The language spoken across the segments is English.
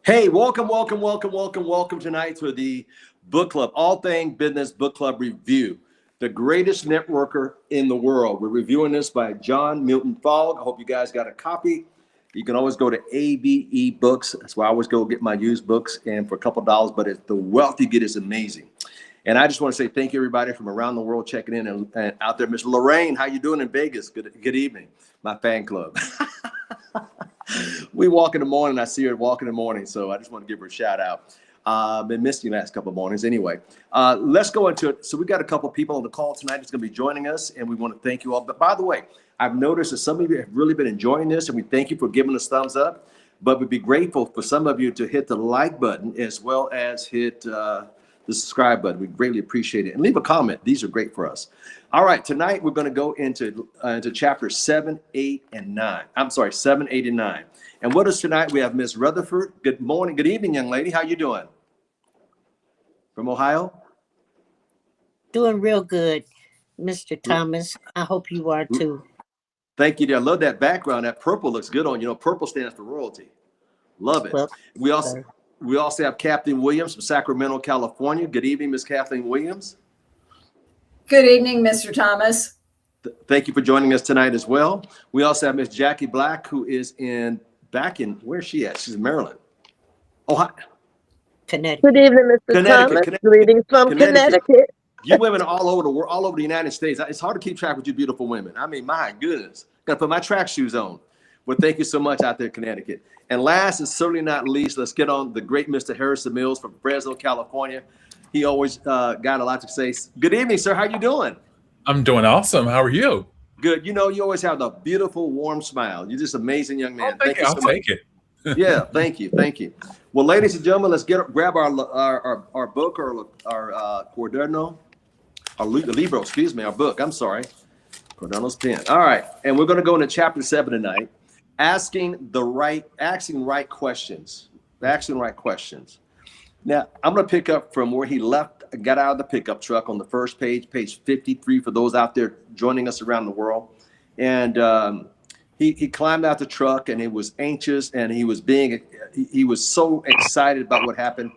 Hey, welcome tonight to the book club, All Thing Business Book Club Review, the greatest networker in the world. We're reviewing this by John Milton Fogg. I hope you guys got a copy. You can always go to ABE Books. That's why I always go get my used books and for a couple of dollars, but the wealth you get is amazing. And I just want to say thank you, everybody from around the world checking in and out there. Miss Lorraine, how you doing in Vegas? Good evening, my fan club. We walk in the morning. I see her walk in the morning, so I just want to give her a shout out. Been missing you last couple of mornings. Anyway, let's go into it. So we got a couple of people on the call tonight that's going to be joining us, and we want to thank you all. But by the way, I've noticed that some of you have really been enjoying this, and we thank you for giving us thumbs up. But we'd be grateful for some of you to hit the like button as well as hit the subscribe button. We greatly appreciate it. And leave a comment. These are great for us. All right, tonight we're going to go into chapter 7, 8, and 9. I'm sorry, 7, 8, and 9. And with us tonight, we have Miss Rutherford. Good morning. Good evening, young lady. How you doing? From Ohio? Doing real good, Mr. Thomas. I hope you are too. Thank you, dear. I love that background. That purple looks good on you. Know, purple stands for royalty. Love it. Well, we also have Kathleen Williams from Sacramento, California. Good evening, Miss Kathleen Williams. Good evening, Mr. Thomas. Thank you for joining us tonight as well. We also have Miss Jackie Black, who is back in, where's she at? She's in Maryland. Ohio. Connecticut. Good evening, Mr. Thomas. Greetings from Connecticut. You women are all over the world, all over the United States. It's hard to keep track with you beautiful women. I mean, my goodness. Got to put my track shoes on. Well, thank you so much out there, Connecticut. And last and certainly not least, let's get on the great Mr. Harrison Mills from Fresno, California. He always got a lot to say. Good evening, sir. How you doing? I'm doing awesome. How are you? Good. You know, you always have the beautiful, warm smile. You're just amazing, young man. Thank you. I'll take it. Yeah, thank you. Thank you. Well, ladies and gentlemen, let's grab our book or our Quaderno, our Libro, excuse me, our book. I'm sorry. Quaderno's pen. All right. And we're going to go into chapter 7 tonight, asking right questions. Asking right questions. Now, I'm going to pick up from where he got out of the pickup truck on the first page 53 for those out there joining us around the world. And he climbed out the truck and he was anxious and he was so excited about what happened.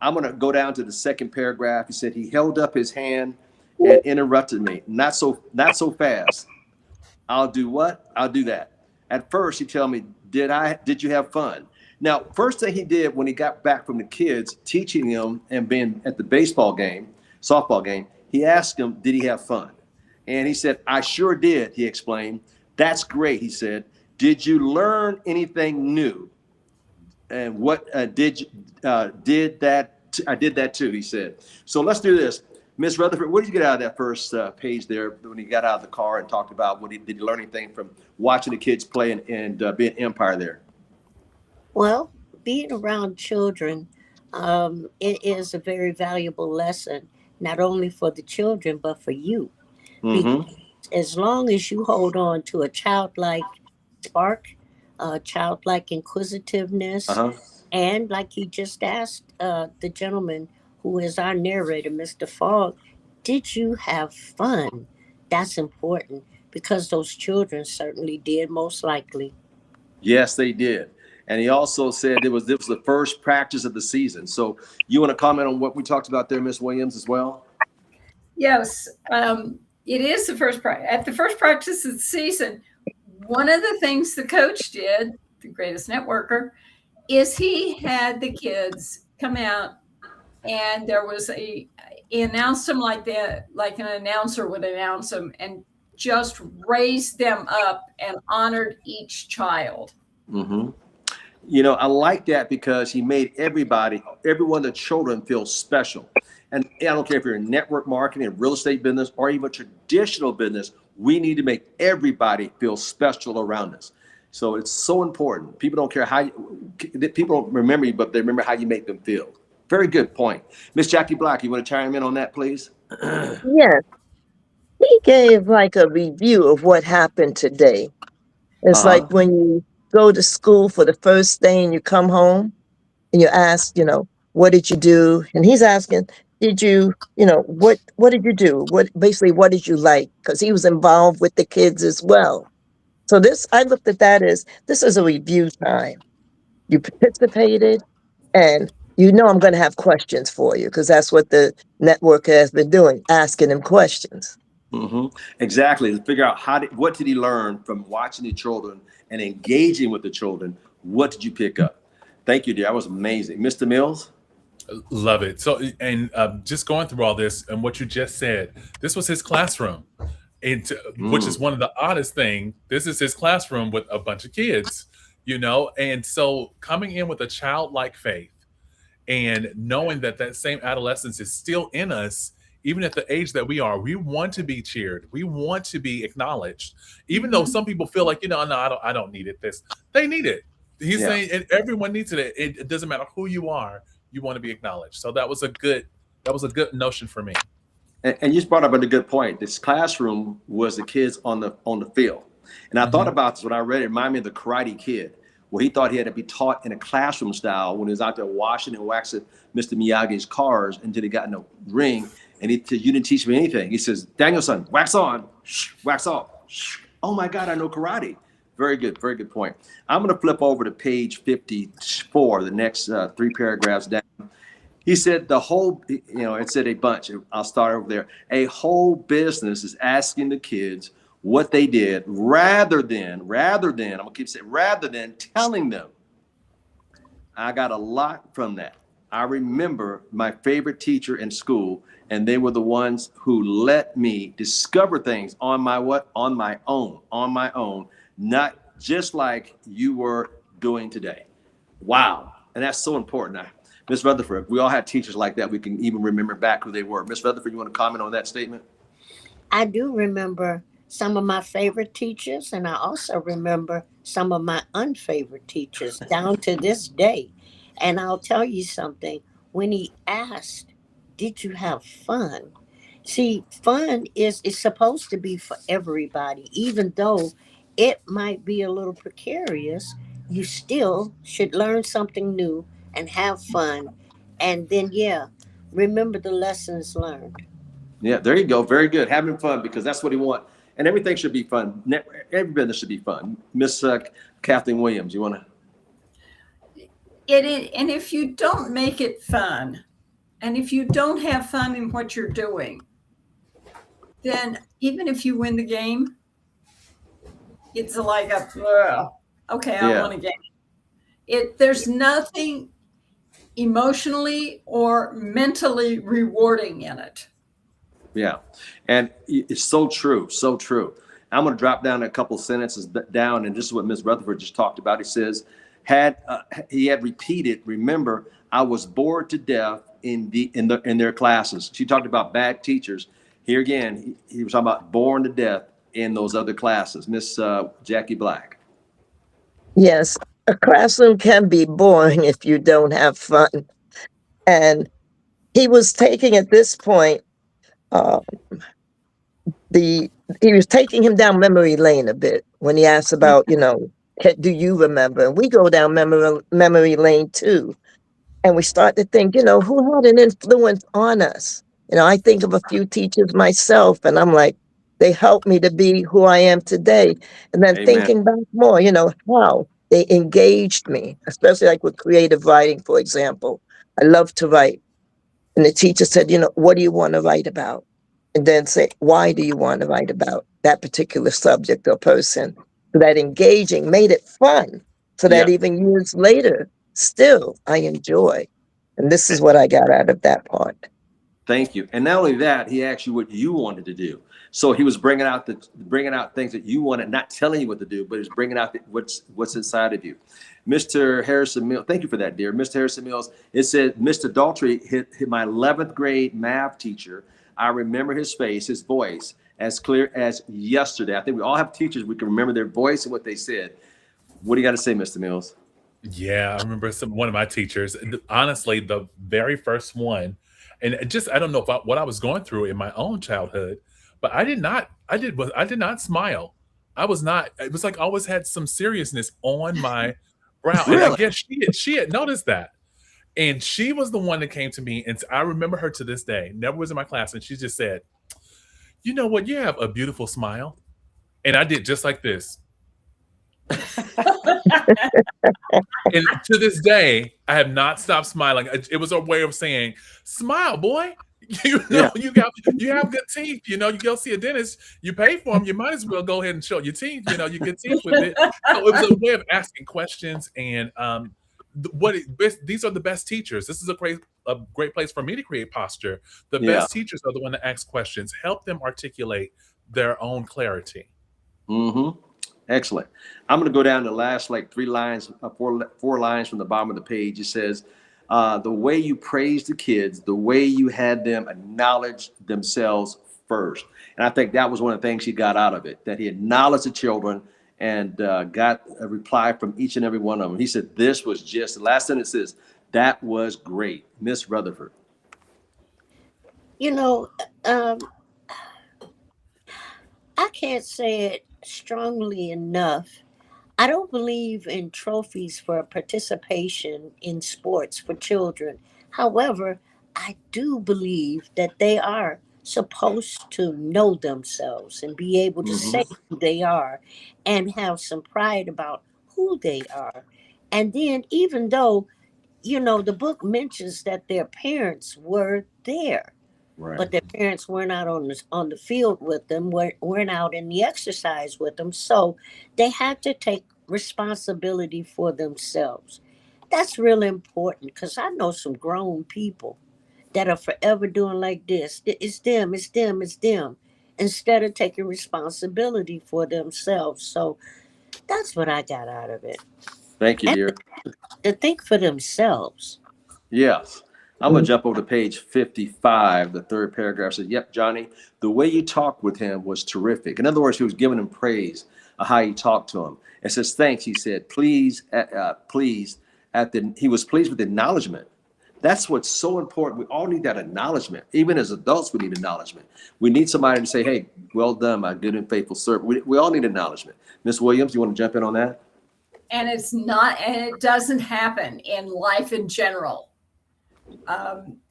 I'm going to go down to the second paragraph. He said he held up his hand and interrupted me. Not so fast. I'll do what? I'll do that. At first, he told me, did you have fun? Now, first thing he did when he got back from the kids, teaching them and being at the softball game, he asked them, did he have fun? And he said, I sure did, he explained. That's great, he said. Did you learn anything new? And what I did that too, he said. So let's do this. Miss Rutherford, what did you get out of that first page there when he got out of the car and talked about did you learn anything from watching the kids play and being Empire there? Well, being around children, it is a very valuable lesson, not only for the children, but for you. Mm-hmm. As long as you hold on to a childlike spark, childlike inquisitiveness, and like you just asked the gentleman who is our narrator, Mr. Fogg, did you have fun? That's important because those children certainly did, most likely. Yes, they did. And he also said this was the first practice of the season. So you want to comment on what we talked about there, Miss Williams, as well? Yes, it is the first at the first practice of the season. One of the things the coach did, the greatest networker, is he had the kids come out, and there was he announced them like an announcer would announce them, and just raised them up and honored each child. Mm-hmm. You know, I like that because he made every one of the children feel special. And I don't care if you're in network marketing, real estate business, or even traditional business, we need to make everybody feel special around us. So it's so important. People don't care people don't remember you, but they remember how you make them feel. Very good point. Miss Jackie Black, you want to chime in on that, please? Yes. He gave like a review of what happened today. It's like when you go to school for the first day and you come home and you ask, what did you do? And he's asking, did you, what did you do? What did you like? Because he was involved with the kids as well. So I looked at that as, this is a review time. You participated, And you know I'm going to have questions for you because that's what the network has been doing, asking them questions. Exactly. To figure out what did he learn from watching the children and engaging with the children? What did you pick up? Thank you, dear. That was amazing. Mr. Mills? Love it. So, and just going through all this and what you just said, this was his classroom, and which is one of the oddest thing. This is his classroom with a bunch of kids, and so coming in with a childlike faith and knowing that that same adolescence is still in us, even at the age that we are. We want to be cheered. We want to be acknowledged, even though some people feel like, no, I don't need it. They need it. He's saying, and everyone needs it. It doesn't matter who you are. You want to be acknowledged. So that was a good notion for me. And you just brought up a good point. This classroom was the kids on the field. And I thought about this when I read it. It reminded me of the Karate Kid, where he thought he had to be taught in a classroom style when he was out there washing and waxing Mr. Miyagi's cars until he got in the ring. And he said, "You didn't teach me anything." He says, "Daniel-san, wax on, wax off." Oh my God, I know karate. Very good point. I'm going to flip over to page 54, the next 3 paragraphs down. He said the whole, it said a bunch. I'll start over there. A whole business is asking the kids what they did rather than, I'm going to keep saying, rather than telling them. I got a lot from that. I remember my favorite teacher in school, and they were the ones who let me discover things on my own, not just like you were doing today. Wow. And that's so important. Ms. Rutherford, we all had teachers like that. We can even remember back who they were. Ms. Rutherford, you want to comment on that statement? I do remember some of my favorite teachers, and I also remember some of my unfavorite teachers down to this day. And I'll tell you something. When he asked, "Did you have fun?" See, fun is supposed to be for everybody, even though it might be a little precarious. You still should learn something new and have fun. And then, remember the lessons learned. Yeah, there you go. Very good. Having fun, because that's what he wants. And everything should be fun. Every business should be fun. Miss Kathleen Williams, you want to? And if you don't make it fun, and if you don't have fun in what you're doing, then even if you win the game, it's like okay, I won a game. There's nothing emotionally or mentally rewarding in it. Yeah, and it's so true, so true. I'm going to drop down a couple sentences down, and this is what Ms. Rutherford just talked about. He says, he had repeated, "Remember, I was bored to death in their classes." She talked about bad teachers. Here again, he was talking about bored to death in those other classes. Miss Jackie Black. Yes, a classroom can be boring if you don't have fun. And he was taking at this point, he was taking him down memory lane a bit when he asked about, do you remember? And we go down memory lane too. And we start to think, who had an influence on us? I think of a few teachers myself, and I'm like, they helped me to be who I am today. And then thinking back more, how they engaged me, especially like with creative writing, for example. I love to write. And the teacher said, what do you want to write about? And then say, why do you want to write about that particular subject or person? So that engaging made it fun. So that even years later, still I enjoy. And this is what I got out of that part. Thank you. And not only that, he asked you what you wanted to do. So he was bringing out things that you wanted, not telling you what to do, but he's bringing out what's inside of you. Mr. Harrison Mills, thank you for that, dear. Mr. Harrison Mills, it said, Mr. Daltrey hit my 11th grade math teacher. I remember his face, his voice, as clear as yesterday. I think we all have teachers we can remember their voice and what they said. What do you got to say, Mr. Mills? Yeah, I remember one of my teachers, honestly, the very first one. And I don't know what I was going through in my own childhood, but I did not smile. I was not, it was like I always had some seriousness on my brow. Really? And I guess she had noticed that. And she was the one that came to me, and I remember her to this day, never was in my class. And she just said, "You know what? You have a beautiful smile." And I did just like this. And to this day, I have not stopped smiling. It was a way of saying, "Smile, boy." Yeah. You have good teeth. You go see a dentist. You pay for them. You might as well go ahead and show your teeth. Your good teeth with it. So it was a way of asking questions. And these are the best teachers. This is a great place for me to create posture. The Yeah. best teachers are the one that ask questions. Help them articulate their own clarity. Mm-hmm. Excellent. I'm going to go down the last like 3 lines, 4 lines from the bottom of the page. It says, the way you praise the kids, the way you had them acknowledge themselves first. And I think that was one of the things he got out of it, that he acknowledged the children and got a reply from each and every one of them. He said, this was just, the last sentence is, that was great. Miss Rutherford. I can't say it strongly enough. I don't believe in trophies for participation in sports for children. However, I do believe that they are supposed to know themselves and be able to say who they are and have some pride about who they are. And then, even though, the book mentions that their parents were there, Right. but their parents weren't out on the field with them, weren't out in the exercise with them. So they had to take responsibility for themselves. That's really important because I know some grown people that are forever doing like this. It's them, it's them, it's them, instead of taking responsibility for themselves. So that's what I got out of it. Thank you, And dear. to think for themselves. Yes. I'm going to jump over to page 55. The third paragraph says, yep, Johnny, the way you talked with him was terrific. In other words, he was giving him praise of how you talked to him. It says, thanks. He said, please, he was pleased with the acknowledgement. That's what's so important. We all need that acknowledgement. Even as adults, we need acknowledgement. We need somebody to say, hey, well done, my good and faithful servant. We all need acknowledgement. Miss Williams, you want to jump in on that? And it doesn't happen in life in general.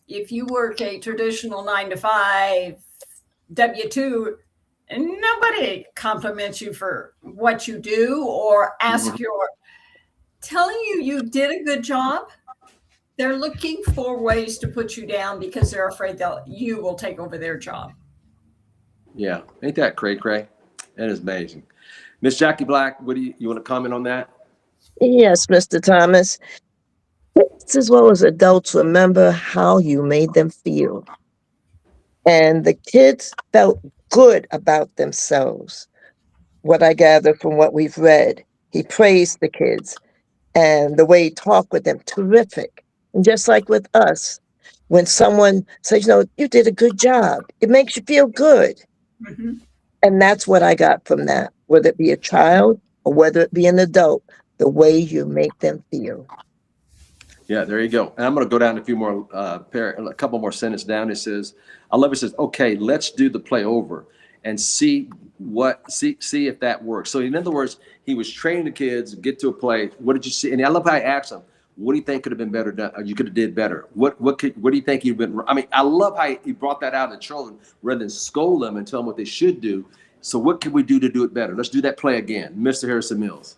If you work a traditional 9-to-5 W-2, nobody compliments you for what you do or ask telling you did a good job. They're looking for ways to put you down because they're afraid that you will take over their job. Yeah. Ain't that cray? That is amazing. Miss Jackie Black, what do you want to comment on that? Yes, Mr. Thomas. Kids as well as adults remember how you made them feel. And the kids felt good about themselves. What I gather from what we've read, he praised the kids and the way he talked with them, terrific. And just like with us, when someone says, you did a good job, it makes you feel good. Mm-hmm. And that's what I got from that, whether it be a child or whether it be an adult, the way you make them feel. Yeah, there you go. And I'm going to go down a few more, a couple more sentences down. It says, I love it. It says, okay, let's do the play over and see if that works. So in other words, he was training the kids, get to a play. What did you see? And I love how I asked him, what do you think could have been better done? Or you could have did better. What do you think you've been? I mean, I love how he brought that out of the children rather than scold them and tell them what they should do. So what can we do to do it better? Let's do that play again. Mr. Harrison Mills.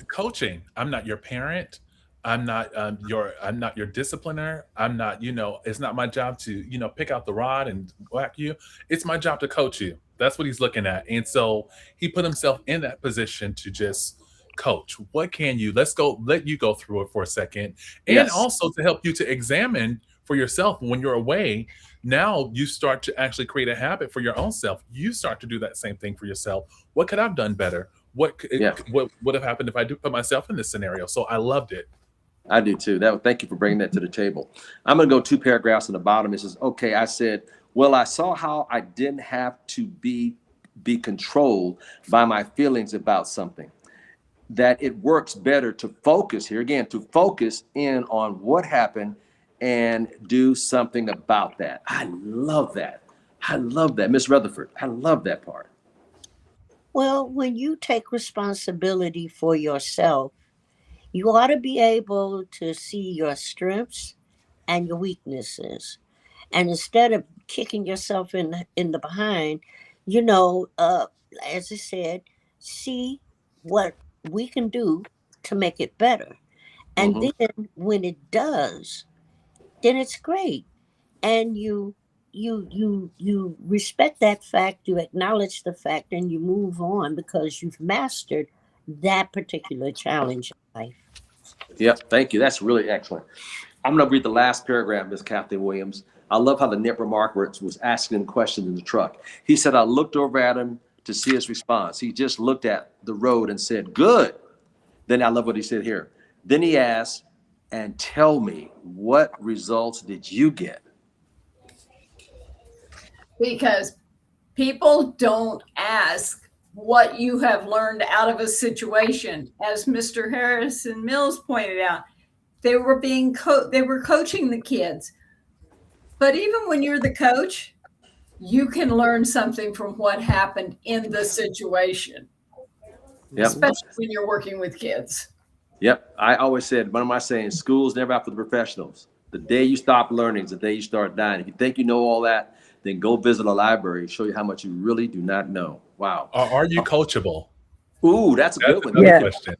Coaching. I'm not your parent. I'm not your discipliner. I'm not, it's not my job to, pick out the rod and whack you. It's my job to coach you. That's what he's looking at. And so he put himself in that position to just coach. What can you, let you go through it for a second. And also to help you to examine for yourself when you're away. Now you start to actually create a habit for your own self. You start to do that same thing for yourself. What could I have done better? What would have happened if I do put myself in this scenario? So I loved it. I do too. Thank you for bringing that to the table. I'm going to go 2 paragraphs on the bottom. It says, okay, I said, well, I saw how I didn't have to be controlled by my feelings about something, that it works better to focus in on what happened and do something about that. I love that. Miss Rutherford, I love that part. Well, when you take responsibility for yourself, you ought to be able to see your strengths and your weaknesses. And instead of kicking yourself in the behind, as I said, see what we can do to make it better. And Mhm. then when it does, then it's great. And you respect that fact, you acknowledge the fact, and you move on because you've mastered that particular challenge in life. Yep, thank you. That's really excellent. I'm going to read the last paragraph, Ms. Captain Williams. I love how the net remarker was asking him questions in the truck. He said, I looked over at him to see his response. He just looked at the road and said, good. Then I love what he said here. Then he asked, and tell me, what results did you get? Because people don't ask what you have learned out of a situation. As Mr. Harrison Mills pointed out, they were coaching the kids. But even when you're the coach, you can learn something from what happened in the situation. Yep. Especially when you're working with kids. Yep. I always said, one of my sayings, school's never out for the professionals. The day you stop learning is the day you start dying. If you think you know all that, then go visit a library and show you how much you really do not know. Wow. Are you coachable? Ooh, that's a good one. Another Yeah. question.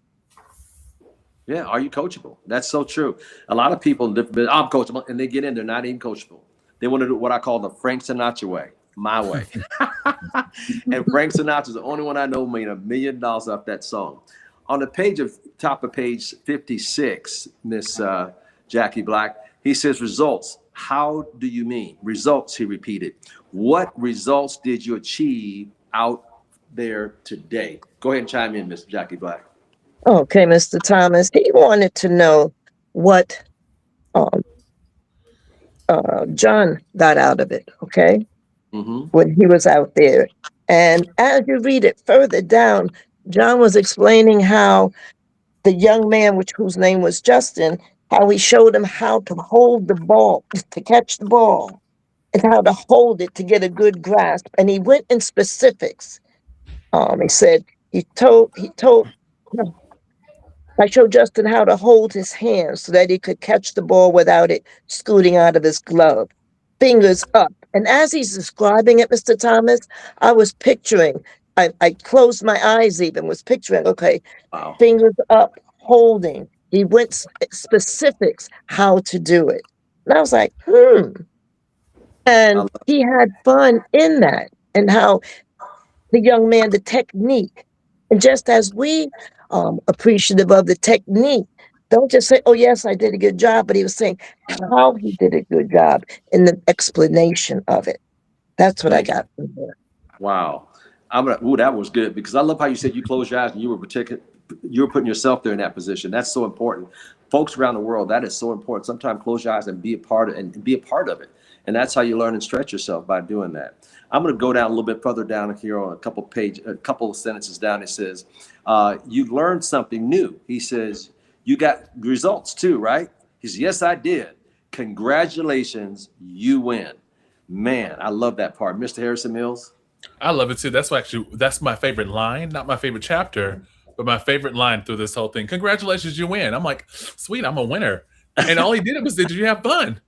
Yeah, are you coachable? That's so true. A lot of people, I'm coachable, and they get in, they're not even coachable. They want to do what I call the Frank Sinatra way, my way. And Frank Sinatra's the only one I know made $1 million off that song. On the page of top of page 56, Miss Jackie Black, he says results. How do you mean? Results, he repeated. What results did you achieve out there today? Go ahead and chime in, Miss Jackie Black. Okay, Mr. Thomas. He wanted to know what John got out of it, okay, when he was out there. And as you read it further down, John was explaining how the young man, whose name was Justin, how he showed him how to hold the ball, to catch the ball, and how to hold it to get a good grasp. And he went in specifics. He said I showed Justin how to hold his hand so that he could catch the ball without it scooting out of his glove. Fingers up. And as he's describing it, Mr. Thomas, I was picturing, I closed my eyes even, was picturing, okay, Wow. fingers up, holding. He went specifics how to do it. And I was like, And he had fun in that, and how the young man, the technique. And just as we appreciative of the technique, don't just say, oh, yes, I did a good job, but he was saying how he did a good job in the explanation of it. That's what I got from there. Wow. That was good, because I love how you said you closed your eyes and you were putting yourself there in that position. That's so important. Folks around the world, that is so important. Sometimes close your eyes and be a part of it. And that's how you learn and stretch yourself, by doing that. I'm going to go down a little bit further down here on a couple of sentences down. It says, you learned something new. He says, you got results too, right? He says, yes, I did. Congratulations, you win. Man, I love that part. Mr. Harrison Mills? I love it too. That's my favorite line, not my favorite chapter, but my favorite line through this whole thing. Congratulations, you win. I'm like, sweet, I'm a winner. And all he did was, did you have fun?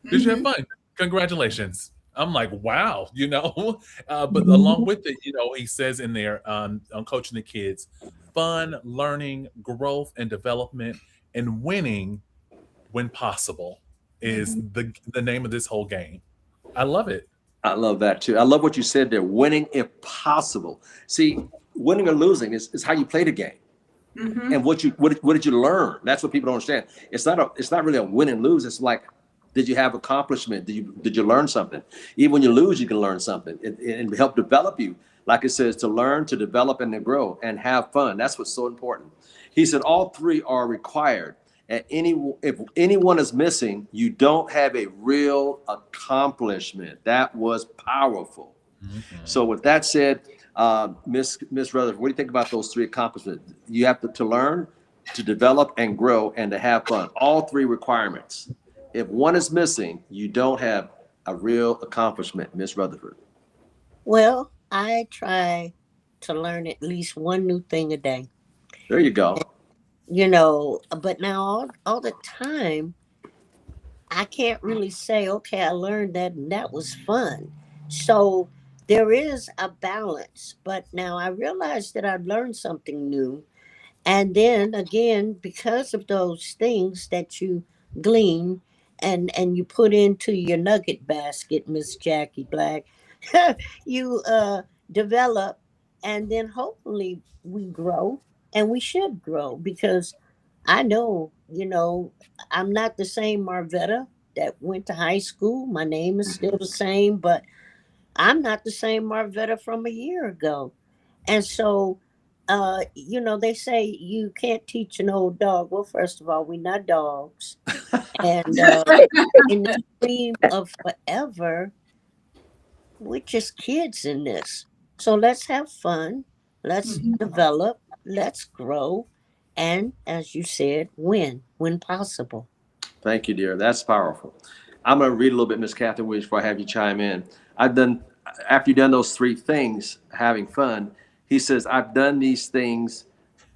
Did you have fun? Congratulations. I'm like, wow, but along with it, he says in there on coaching the kids, fun, learning, growth, and development, and winning when possible is the name of this whole game. I love it. I love that too. I love what you said there. Winning if possible. See, winning or losing is how you play the game. And what did you learn? That's what people don't understand. It's not really a win and lose. It's like, did you have accomplishment? Did you learn something? Even when you lose, you can learn something and help develop you. Like it says, to learn, to develop, and to grow, and have fun. That's what's so important. He said all three are required. And if anyone is missing, you don't have a real accomplishment. That was powerful. So with that said, Miss Rutherford, what do you think about those three accomplishments? You have to learn, to develop, and grow, and to have fun. All three requirements. If one is missing, you don't have a real accomplishment, Miss Rutherford. Well, I try to learn at least one new thing a day. There you go. But now all the time, I can't really say, okay, I learned that and that was fun. So there is a balance. But now I realized that I've learned something new. And then again, because of those things that you glean and you put into your nugget basket, Miss Jackie Black, you develop, and then hopefully we grow, and we should grow because I know, I'm not the same Marvetta that went to high school. My name is still the same, but I'm not the same Marvetta from a year ago. And so, they say you can't teach an old dog. Well, first of all, we're not dogs. And in the stream of forever, we're just kids in this. So let's have fun. Let's develop. Let's grow. And as you said, when possible. Thank you, dear. That's powerful. I'm going to read a little bit, Miss Catherine Williams, before I have you chime in. After you've done those three things, having fun, he says, I've done these things.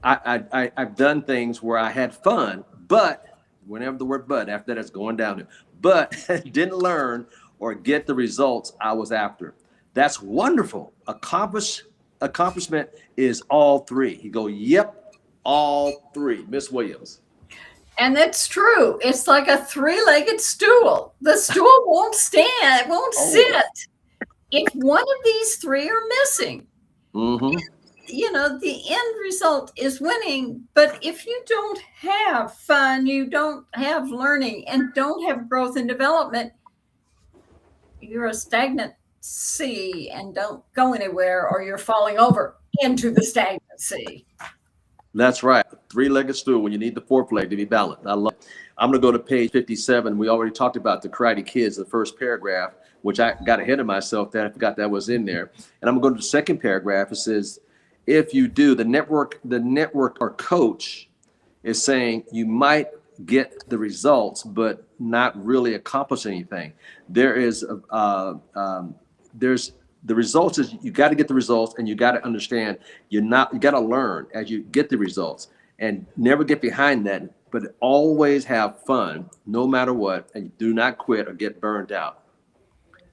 I've done things where I had fun, but whenever the word but, after that, it's going down. But didn't learn or get the results I was after. That's wonderful. Accomplishment is all three. He go, yep, all three. Miss Williams. And that's true. It's like a three-legged stool. The stool won't stand, it won't sit. If one of these three are missing, the end result is winning. But if you don't have fun, you don't have learning, and don't have growth and development, you're a stagnant sea and don't go anywhere, or you're falling over into the stagnant sea. That's right. Three-legged stool when you need the fourth leg to be balanced. I love it. I'm going to go to page 57. We already talked about the Karate Kids, the first paragraph, which I got ahead of myself that I forgot that was in there. And I'm going to go to the second paragraph. It says, if you do, the network or coach is saying you might get the results, but not really accomplish anything. There's the results is you got to get the results, and you got to understand you got to learn as you get the results, and never get behind that, but always have fun no matter what, and do not quit or get burned out.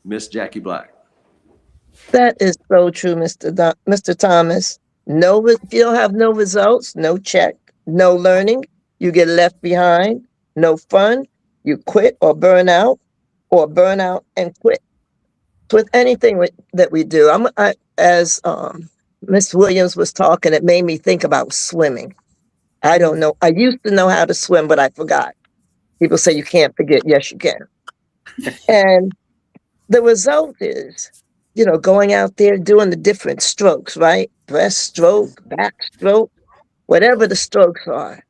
Miss Jackie Black. That is so true, Mr. Thomas. If you don't have no results, no check, no learning, you get left behind. No fun, you quit or burn out and quit. With anything that we do, as Miss Williams was talking, it made me think about swimming. I don't know. I used to know how to swim, but I forgot. People say you can't forget. Yes, you can. And the result is, going out there doing the different strokes, right? Breaststroke, backstroke, whatever the strokes are.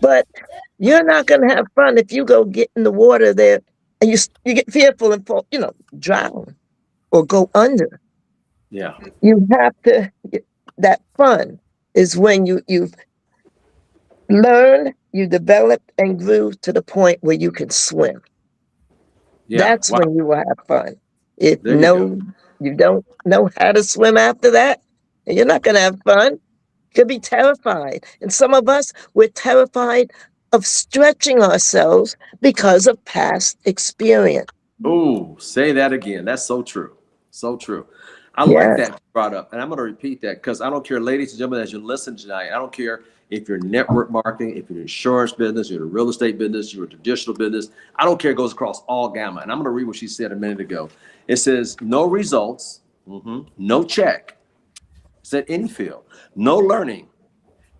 But you're not going to have fun if you go get in the water there and you get fearful and fall, drown or go under. Yeah. You have to, that fun is when you've learned, you developed and grew to the point where you can swim. Yeah. That's when you will have fun. If you don't know how to swim after that, you're not going to have fun. You could be terrified. And some of us, we're terrified of stretching ourselves because of past experience. Oh, say that again. That's so true. So true. I like that brought up. And I'm going to repeat that because I don't care, ladies and gentlemen, as you listen tonight, I don't care if you're network marketing, if you're in insurance business, you're in a real estate business, you're a traditional business. I don't care. It goes across all gamma. And I'm going to read what she said a minute ago. It says, no results, no check. It's at any field. No learning.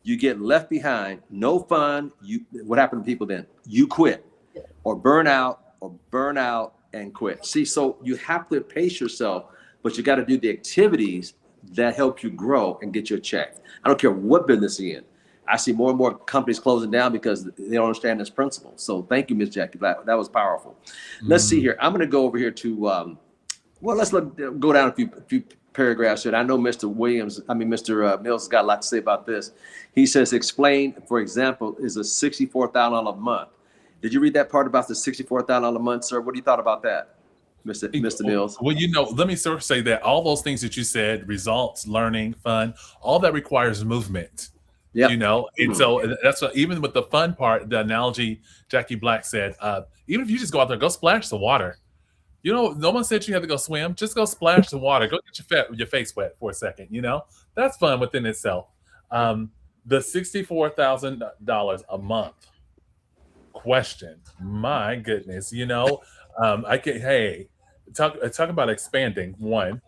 You get left behind. No fun. What happened to people then? You quit or burn out and quit. See, so you have to pace yourself, but you got to do the activities that help you grow and get your check. I don't care what business you're in. I see more and more companies closing down because they don't understand this principle. So thank you, Ms. Jackie. That was powerful. Let's see here. I'm going to go over here to, let's go down a few paragraphs here. I know Mr. Mills has got a lot to say about this. He says, explain, for example, is a $64,000 a month. Did you read that part about the $64,000 a month, sir? What do you thought about that, Mr. Mills? Well, let me sort of say that all those things that you said, results, learning, fun, all that requires movement. Yeah. And so that's what, even with the fun part, the analogy Jackie Black said, even if you just go out there, go splash the water. No one said you had to go swim. Just go splash the water. Go get your face wet for a second. That's fun within itself. The $64,000 a month question. My goodness, I can. Hey, talk about expanding. One,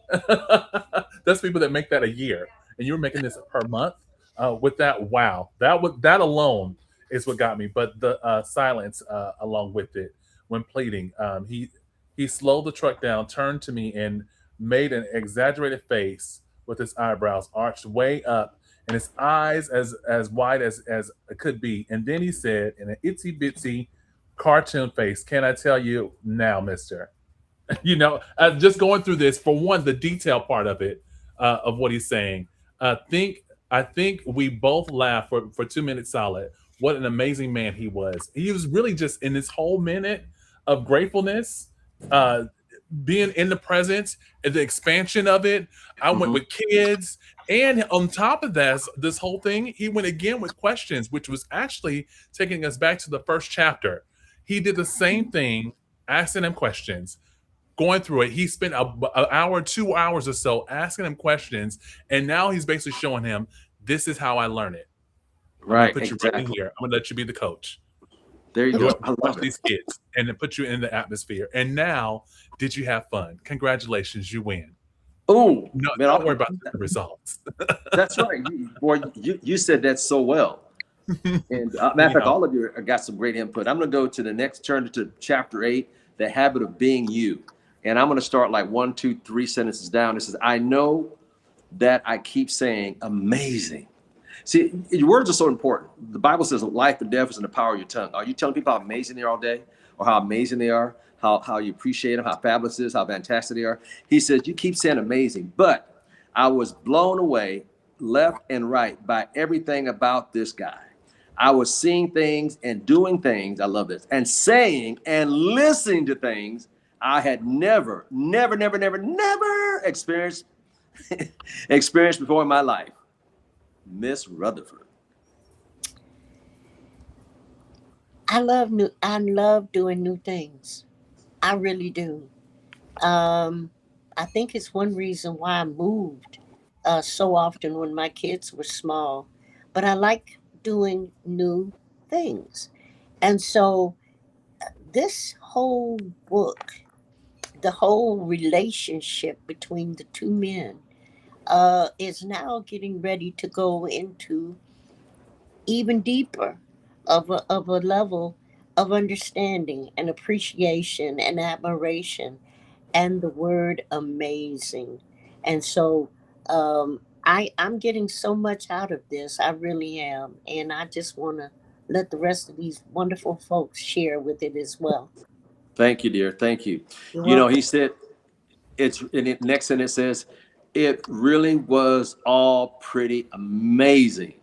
that's people that make that a year, and you're making this per month. With that, wow, that alone is what got me. But the silence along with it when pleading, he slowed the truck down, turned to me, and made an exaggerated face with his eyebrows arched way up and his eyes as wide as it could be. And then he said in an itsy bitsy cartoon face, "Can I tell you now, mister?" Just going through this, for one, the detail part of it, of what he's saying. I think we both laughed for 2 minutes solid. What an amazing man he was. He was really just in this whole minute of gratefulness, being in the present and the expansion of it. I went with kids. And on top of that, this whole thing, he went again with questions, which was actually taking us back to the first chapter. He did the same thing, asking him questions, going through it. He spent an hour, 2 hours or so asking him questions. And now he's basically showing him, this is how I learn it. Right. Put you right in here. I'm going to let you be the coach. There you go. I Watch love these kids and then put you in the atmosphere. And now, did you have fun? Congratulations, you win. Oh, No, man, don't worry about the results. That's right. You said that so well. And matter of fact, all of you got some great input. I'm going to go to the next, turn to chapter 8, the habit of being you. And I'm going to start like 1, 2, 3 sentences down. It says, I know that I keep saying amazing. See, your words are so important. The Bible says life and death is in the power of your tongue. Are you telling people how amazing they are all day, or how amazing they are, how you appreciate them, how fabulous it is, how fantastic they are? He says, you keep saying amazing, but I was blown away left and right by everything about this guy. I was seeing things and doing things, I love this, and saying and listening to things I had never experienced before in my life. Miss Rutherford. I love doing new things. I really do. I think it's one reason why I moved so often when my kids were small. But I like doing new things. And so this whole book, the whole relationship between the two men, is now getting ready to go into even deeper of a level of understanding and appreciation and admiration and the word amazing. And so I'm getting so much out of this. I really am. And I just want to let the rest of these wonderful folks share with it as well. Thank you, dear. Thank you. You're You know, welcome. he said, it's in it next sentence says, it really was all pretty amazing.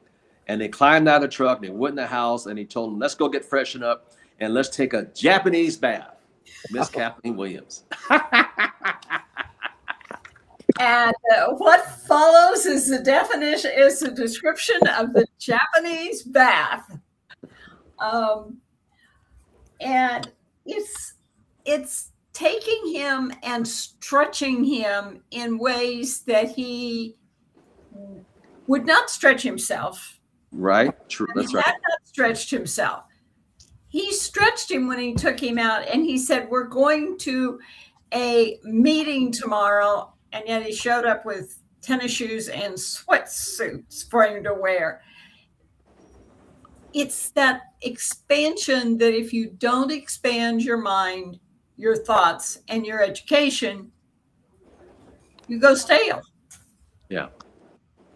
And they climbed out of the truck, they went in the house, and he told them, let's go get freshened up and let's take a Japanese bath. Miss Kathleen Williams. And what follows is the description of the Japanese bath. And it's taking him and stretching him in ways that he would not stretch himself. Right? True. That's He right. had not stretched himself. He stretched him when he took him out, and he said, we're going to a meeting tomorrow. And yet he showed up with tennis shoes and sweatsuits for him to wear. It's that expansion that if you don't expand your mind, your thoughts, and your education, you go stale. Yeah.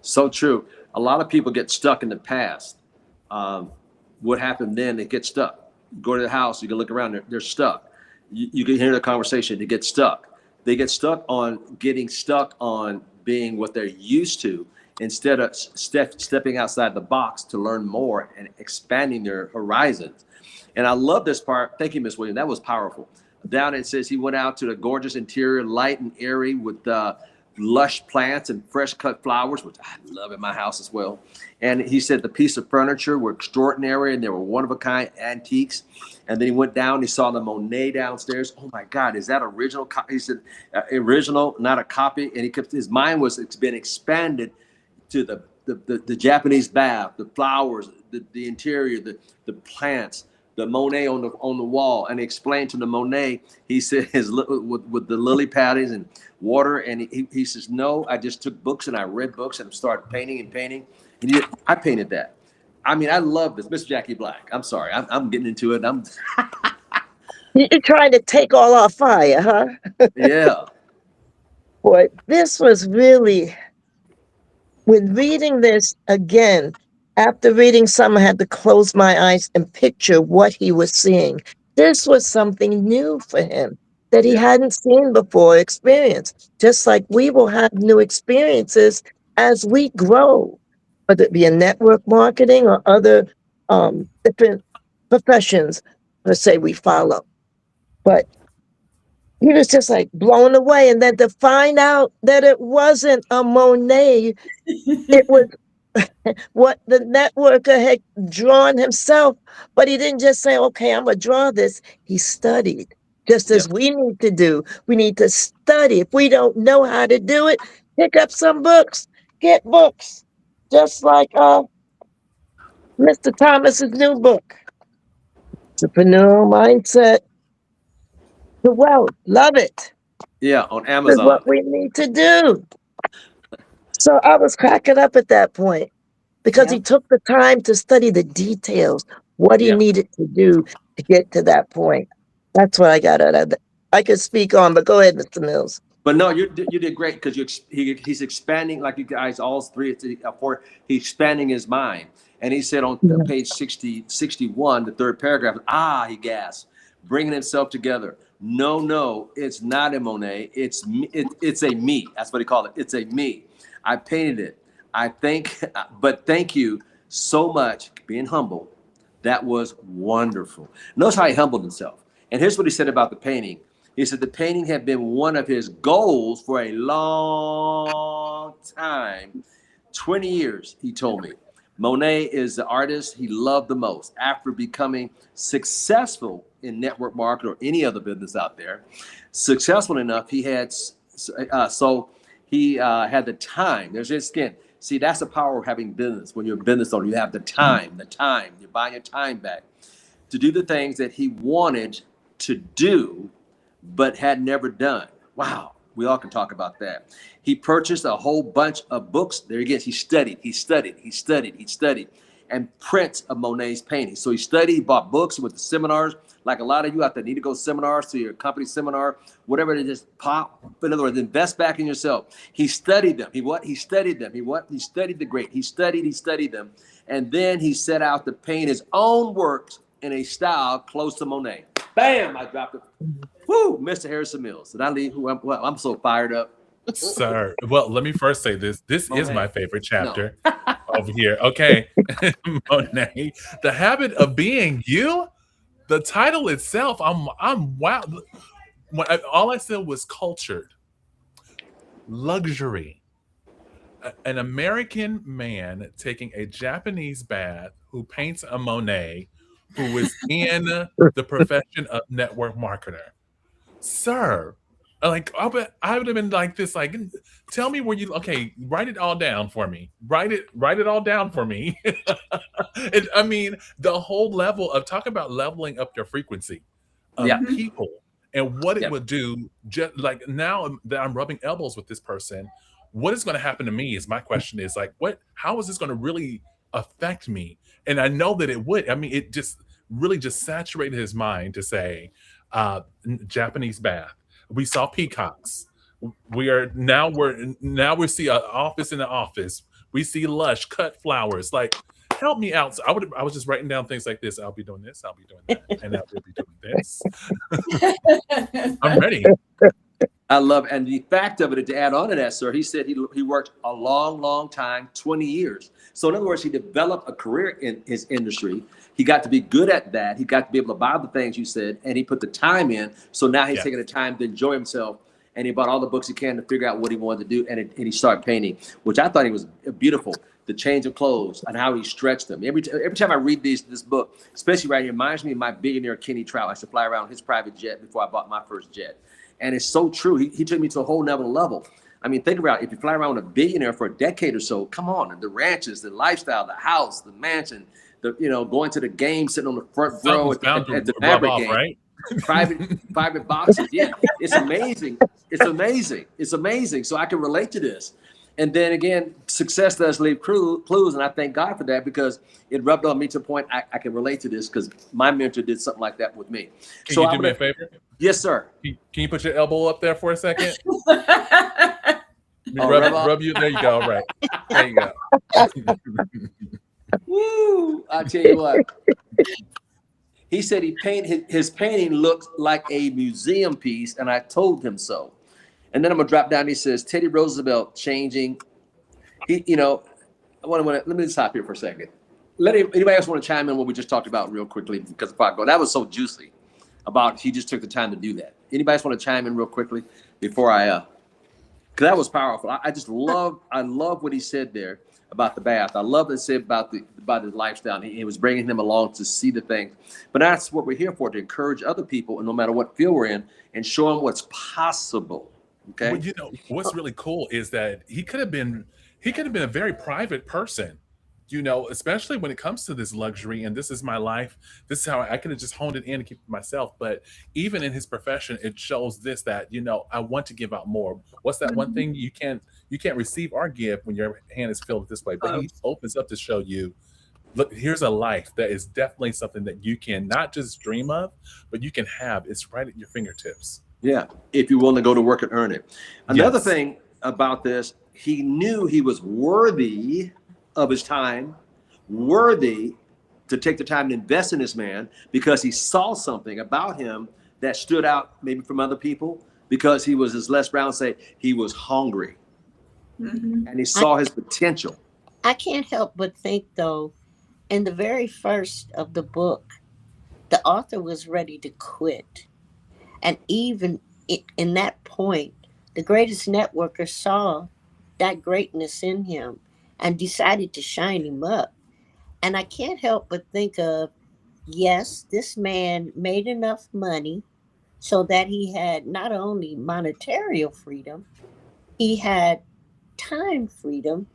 So true. A lot of people get stuck in the past. What happened then, they get stuck. You go to the house, you can look around, they're stuck. You can hear the conversation, they get stuck. They get stuck on getting stuck on being what they're used to instead of stepping outside the box to learn more and expanding their horizons. And I love this part. Thank you, Miss Williams. That was powerful. Down it says he went out to the gorgeous interior, light and airy with lush plants and fresh cut flowers, which I love in my house as well. And he said the piece of furniture were extraordinary and they were one of a kind antiques. And then he went down, he saw the Monet downstairs. Oh my God, is that original? He said, original, not a copy. And he kept, his mind was been expanded to the the Japanese bath, the flowers, the interior, the plants, the Monet on the wall, and he explained to the Monet. He said with the lily pads and water, and he says, no, I just took books and I read books and started painting and painting, and I painted that. I mean, I love this, Miss Jackie Black. I'm sorry, I'm getting into it. You're trying to take all our fire, huh? Yeah. Boy, this was really, when reading this again, after reading some, I had to close my eyes and picture what he was seeing. This was something new for him that he hadn't seen before, experienced. Just like we will have new experiences as we grow, whether it be in network marketing or other different professions, let's say we follow. But he was just like blown away. And then to find out that it wasn't a Monet, it was what the networker had drawn himself. But he didn't just say, okay, I'm going to draw this. He studied, just as we need to do. We need to study. If we don't know how to do it, pick up some books, get books. Just like Mr. Thomas's new book, Entrepreneurial Mindset to Wealth. Love it. Yeah, on This is Amazon. what we need to do. So I was cracking up at that point because he took the time to study the details, what he needed to do to get to that point. That's what I got out of that. I could speak on, but go ahead, Mr. Mills. But no, you did great because he's expanding, like you guys, all three, four, he's expanding his mind. And he said on page 61, the third paragraph, he gasped, bringing himself together. No, it's not a Monet. It's a me. That's what he called it. It's a me. I painted it. But thank you so much, being humble. That was wonderful. Notice how he humbled himself. And here's what he said about the painting. He said the painting had been one of his goals for a long time. 20 years, he told me. Monet is the artist he loved the most. After becoming successful in network marketing or any other business out there, successful enough, he had had the time. There's his skin. See, that's the power of having business. When you're a business owner, you have the time. You're buying your time back to do the things that he wanted to do, but had never done. Wow. We all can talk about that. He purchased a whole bunch of books. There he is. He studied, and prints of Monet's paintings. So he studied, he bought books, he went to seminars. Like a lot of you out there need to go to seminars, to your company seminar, whatever it is, pop. In other words, invest back in yourself. He studied them. He studied them. He studied the great. He studied them. And then he set out to paint his own works in a style close to Monet. Bam! I dropped it. Woo! Mr. Harrison Mills. Did I leave? I'm so fired up. Sir, well, let me first say this. This is my favorite chapter over here. Okay. Monet, The Habit of Being You. The title itself, I'm wow. All I said was cultured. Luxury. An American man taking a Japanese bath who paints a Monet who is in the profession of network marketer. Sir, like I would have been like this, like, tell me where you, okay, write it all down for me. Write it all down for me. I mean, the whole level of, talk about leveling up your frequency of people and what it would do. Just like now that I'm rubbing elbows with this person, what is going to happen to me is my question is like, how is this going to really affect me? And I know that it would. I mean, it just really just saturated his mind to say, Japanese bath. We saw peacocks. We see an office in the office. We see lush cut flowers. Like, help me out. So I was just writing down things like this. I'll be doing this. I'll be doing that, and I'll be doing this. I'm ready. I love it. And the fact of it, to add on to that, sir, he said he worked a long time, 20 years. So in other words, he developed a career in his industry. He got to be good at that. He got to be able to buy the things you said, and he put the time in. So now he's taking the time to enjoy himself, and he bought all the books he can to figure out what he wanted to do, and he started painting, which I thought he was beautiful. The change of clothes and how he stretched them. Every time I read this book, especially right here, reminds me of my billionaire Kenny Trout. I used to fly around his private jet before I bought my first jet. And it's so true. He took me to a whole nother level. I mean, think about it. If you fly around with a billionaire for a decade or so, come on, the ranches, the lifestyle, the house, the mansion, going to the game, sitting on the front row Something's bound at the to rub Maverick off, game, right? private boxes. Yeah, it's amazing. It's amazing. It's amazing. So I can relate to this. And then again, success does leave clues, and I thank God for that because it rubbed on me to a point I can relate to this because my mentor did something like that with me. Can you do me a favor? Yes, sir. Can you put your elbow up there for a second? Oh, rub you. There you go. Right. There you go. Woo! I tell you what. He said his painting looked like a museum piece, and I told him so. And then I'm gonna drop down. He says Teddy Roosevelt changing. Let me stop here for a second. Anybody else want to chime in what we just talked about real quickly? Because that was so juicy. About he just took the time to do that. Anybody else want to chime in real quickly before I? Because that was powerful. I love what he said there about the bath. I love what he said about his lifestyle. He was bringing them along to see the things. But that's what we're here for, to encourage other people, and no matter what field we're in, and show them what's possible. Okay. Well, what's really cool is that he could have been a very private person, especially when it comes to this luxury and this is my life. This is how I could have just honed it in and keep it myself. But even in his profession, it shows this, that, I want to give out more. What's that one thing you can't receive or give when your hand is filled this way? But he opens up to show you, look, here's a life that is definitely something that you can not just dream of, but you can have. It's right at your fingertips. Yeah, if you're willing to go to work and earn it. Another thing about this, he knew he was worthy of his time, worthy to take the time to invest in this man because he saw something about him that stood out maybe from other people because he was, as Les Brown say, he was hungry. Mm-hmm. And he saw his potential. I can't help but think, though, in the very first of the book, the author was ready to quit. And even in that point, the greatest networker saw that greatness in him and decided to shine him up. And I can't help but think of, yes, this man made enough money so that he had not only monetary freedom, he had time freedom,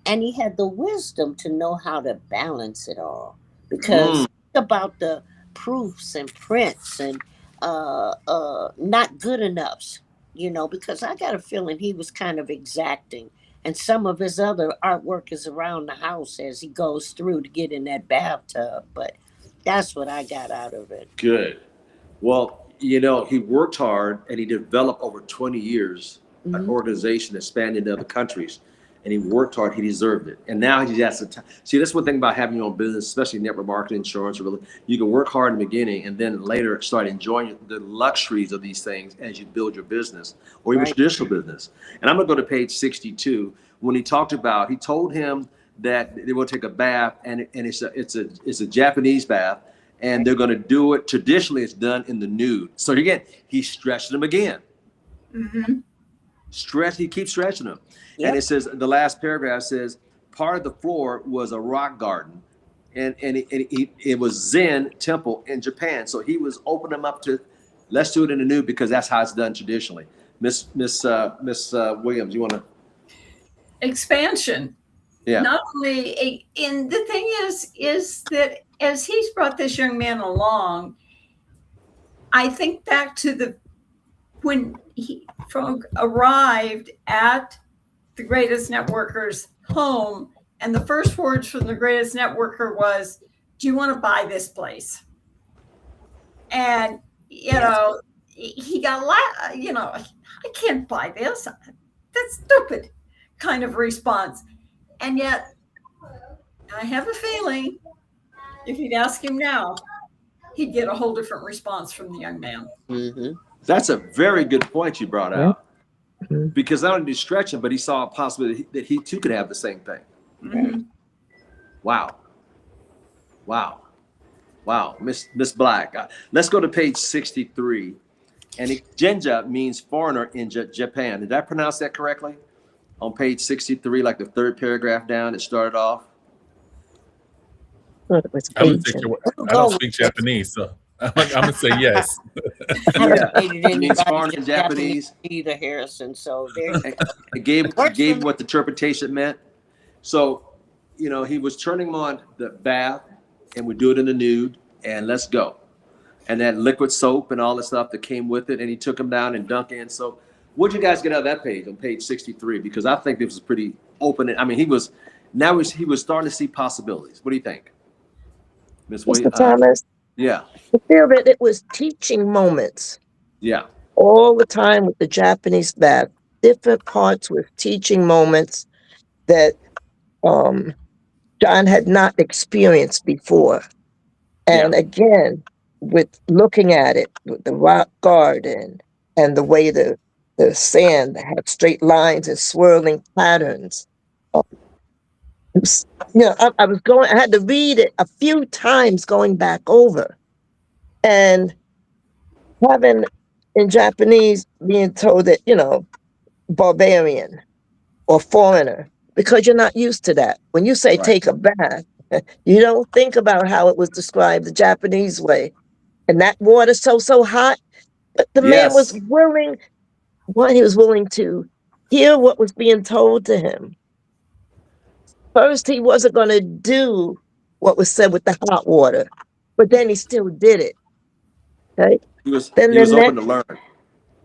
and he had the wisdom to know how to balance it all. Because think about the proofs and prints and not good enoughs, because I got a feeling he was kind of exacting. And some of his other artwork is around the house as he goes through to get in that bathtub. But that's what I got out of it. Good. Well, he worked hard and he developed over 20 years an organization that spanned into other countries. And he worked hard. He deserved it. And now he has the time. See, that's one thing about having your own business, especially network marketing, insurance. You can work hard in the beginning and then later start enjoying the luxuries of these things as you build your business or even traditional business. And I'm going to go to page 62. When he told him that they will take a bath and it's a Japanese bath and they're going to do it. Traditionally, it's done in the nude. So again, he stretched them again. Mm-hmm. He keeps stretching them. Yep. And it says, the last paragraph says, part of the floor was a rock garden, and it was Zen temple in Japan. So he was opening them up to, let's do it in the nude because that's how it's done traditionally. Miss Williams, you want to? Expansion. Yeah. Not only, and the thing is that as he's brought this young man along, I think back to when Frog arrived at the greatest networker's home, and the first words from the greatest networker was, "Do you want to buy this place?" And he got I can't buy this. That's stupid kind of response. And yet I have a feeling if you'd ask him now, he'd get a whole different response from the young man. Mm-hmm. That's a very good point you brought out. Mm-hmm. Because not only did he stretch him, but he saw a possibility that he too could have the same thing. Mm-hmm. Wow. Miss Black. Let's go to page 63. And Genja means foreigner in Japan. Did I pronounce that correctly? On page 63, like the third paragraph down, it started off. I don't speak Japanese, so. I'm gonna say yes. I haven't Yeah, dated it means anybody farms in that's Japanese. either, Harrison. So there you go. It Works for gave me. what the interpretation meant. So, he was turning him on the bath, and we do it in the nude, and let's go. And that liquid soap and all the stuff that came with it, and he took him down and dunked in. So, what'd you guys get out of that page on page 63? Because I think this was pretty open. I mean, he was starting to see possibilities. What do you think, Miss Mr. Williams? Thomas, Yeah, I feel that it was teaching moments yeah, all the time with the Japanese bath. Different parts with teaching moments that John had not experienced before. And yeah. again, with looking at it, with the rock garden and the way the sand had straight lines and swirling patterns. It was, I had to read it a few times going back over. And having in Japanese being told that, barbarian or foreigner, because you're not used to that. When you say Right. take a bath, you don't think about how it was described the Japanese way. And that water's so hot. But the man was Yes. willing, he was willing to hear what was being told to him. First, he wasn't going to do what was said with the hot water, but then he still did it. Okay? He was Then he the was open to next, learn.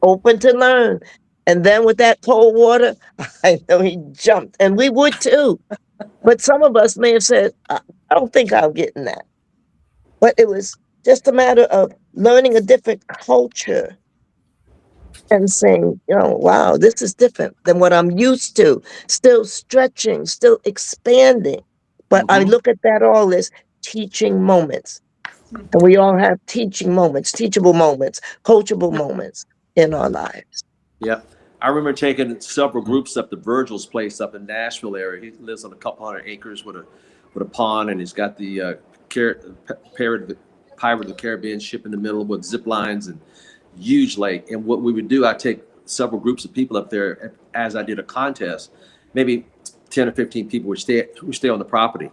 open to learn. And then with that cold water, I know he jumped. And we would too. But some of us may have said, I don't think I'll get in that. But it was just a matter of learning a different culture and saying, wow, this is different than what I'm used to. Still stretching, still expanding. But I Mhm. look at that all as teaching moments. And we all have teaching moments, teachable moments, coachable moments in our lives. Yeah. I remember taking several groups up to Virgil's place up in Nashville area. He lives on a couple hundred acres with a pond, and he's got the Pirate of the Caribbean ship in the middle with zip lines and huge lake. And what we would do, I take several groups of people up there as I did a contest. Maybe 10 or 15 people would stay on the property.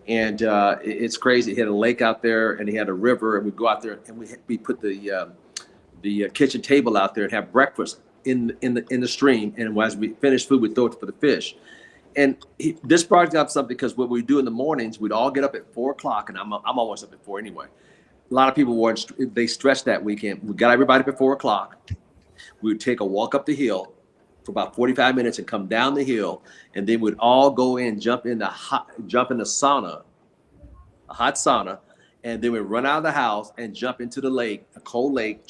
And it's crazy. He had a lake out there, and he had a river, and we'd go out there, and we put the kitchen table out there and have breakfast in the stream. And as we finished food, we'd throw it for the fish. And this brought up something, because what we do in the mornings, we'd all get up at 4 o'clock, and I'm always up at 4 anyway. A lot of people they stretched that weekend. We got everybody up at 4 o'clock. We would take a walk up the hill for about 45 minutes and come down the hill, and then we'd all go in, jump in the sauna, a hot sauna, and then we'd run out of the house and jump into the lake, a cold lake.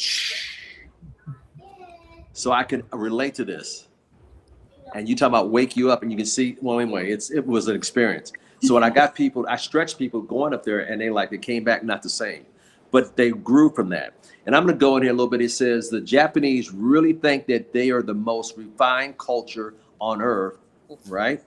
So I could relate to this. And you talk about wake you up, and you can see, well, anyway, it was an experience. So when I stretched people going up there, and they came back not the same, but they grew from that. And I'm going to go in here a little bit. It says the Japanese really think that they are the most refined culture on earth, right?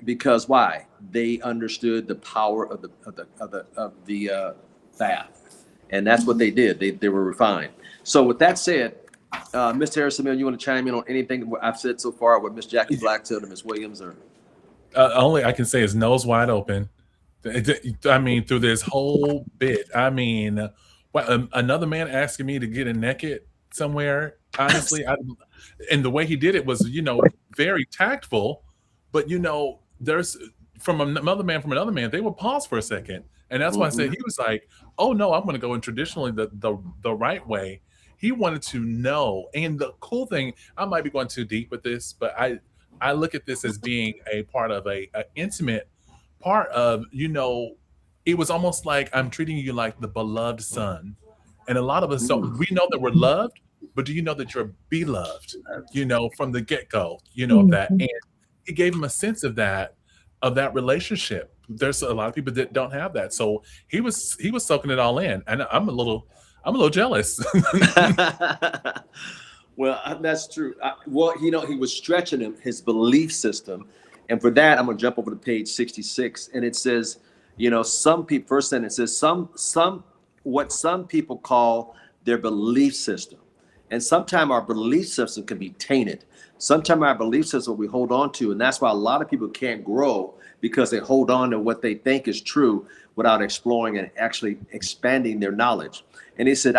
Because why? They understood the power of the bath, and that's what they did. They were refined. So with that said, Mr. Harrison, you want to chime in on anything I've said so far, what Miss Jackie Black said or Miss Williams, or? Only I can say is nose wide open. I mean, through this whole bit, another man asking me to get in naked somewhere. Honestly, and the way he did it was, very tactful. But there's from another man, they would pause for a second, and that's why I said he was like, "Oh no, I'm going to go in traditionally the right way." He wanted to know, and the cool thing, I might be going too deep with this, but I look at this as being a part of a intimate part of, it was almost like I'm treating you like the beloved son. And a lot of us, so we know that we're loved, but do you know that you're beloved, from the get-go, of that. And he gave him a sense of that relationship. There's a lot of people that don't have that. So he was soaking it all in. And I'm a little jealous. Well, that's true. He was stretching his belief system. And for that, I'm going to jump over to page 66. And it says, some people, first sentence says, what some people call their belief system. And sometimes our belief system can be tainted. Sometimes our belief system we hold on to. And that's why a lot of people can't grow, because they hold on to what they think is true without exploring and actually expanding their knowledge. And he said,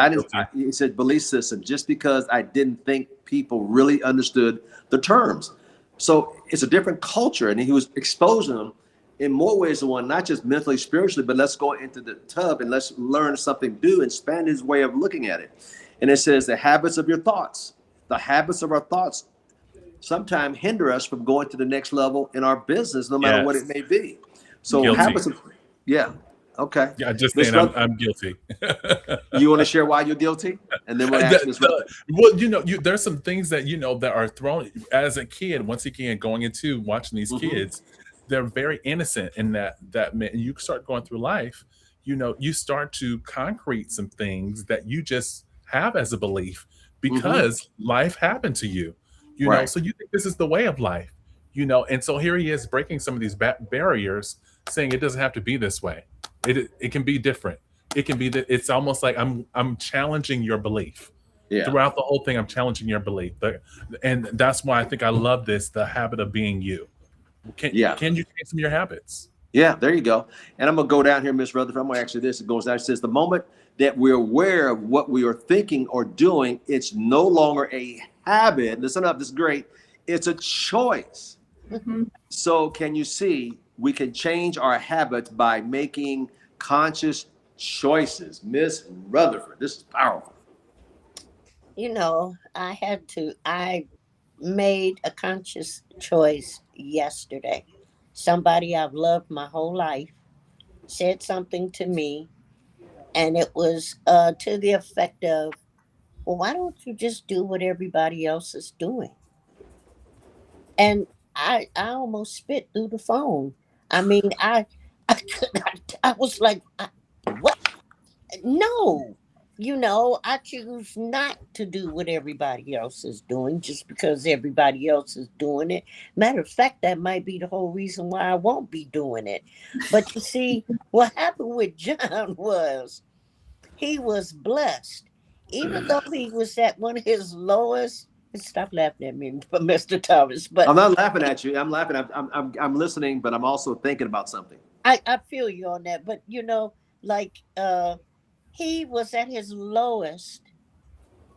he said, belief system, just because I didn't think people really understood the terms. So it's a different culture. And he was exposing them in more ways than one, not just mentally, spiritually, but let's go into the tub and let's learn something new and expand his way of looking at it. And it says the habits of your thoughts, the habits of our thoughts sometimes hinder us from going to the next level in our business, no matter what it may be. So Guilty. habits of, okay. Yeah, just Ms. saying, I'm guilty. You want to share why you're guilty? And then we'll ask Ms. Rutherford. Well, there's some things that, that are thrown as a kid, once again, going into watching these kids, they're very innocent in that you start going through life, you start to concrete some things that you just have as a belief because life happened to you, know, so you think this is the way of life, and so here he is breaking some of these barriers, saying it doesn't have to be this way. It can be different. It can be that it's almost like I'm challenging your belief. Throughout the whole thing, I'm challenging your belief. And that's why I think I love this, the habit of being you. Can you change some of your habits? Yeah, there you go. And I'm going to go down here, Ms. Rutherford. I'm going to ask you this. It goes down. It says, the moment that we're aware of what we are thinking or doing, it's no longer a habit. Listen up. This is great. It's a choice. So can you see, we can change our habits by making conscious choices. Ms. Rutherford, this is powerful. I made a conscious choice yesterday. Somebody I've loved my whole life said something to me, and it was to the effect of, well, why don't you just do what everybody else is doing? And I almost spit through the phone. I mean, I was like, what? No. I choose not to do what everybody else is doing just because everybody else is doing it. Matter of fact, that might be the whole reason why I won't be doing it. But you see, what happened with John was he was blessed. Even though he was at one of his lowest, stop laughing at me, Mr. Thomas. But I'm not laughing at you. I'm laughing. I'm listening, but I'm also thinking about something. I feel you on that. But he was at his lowest,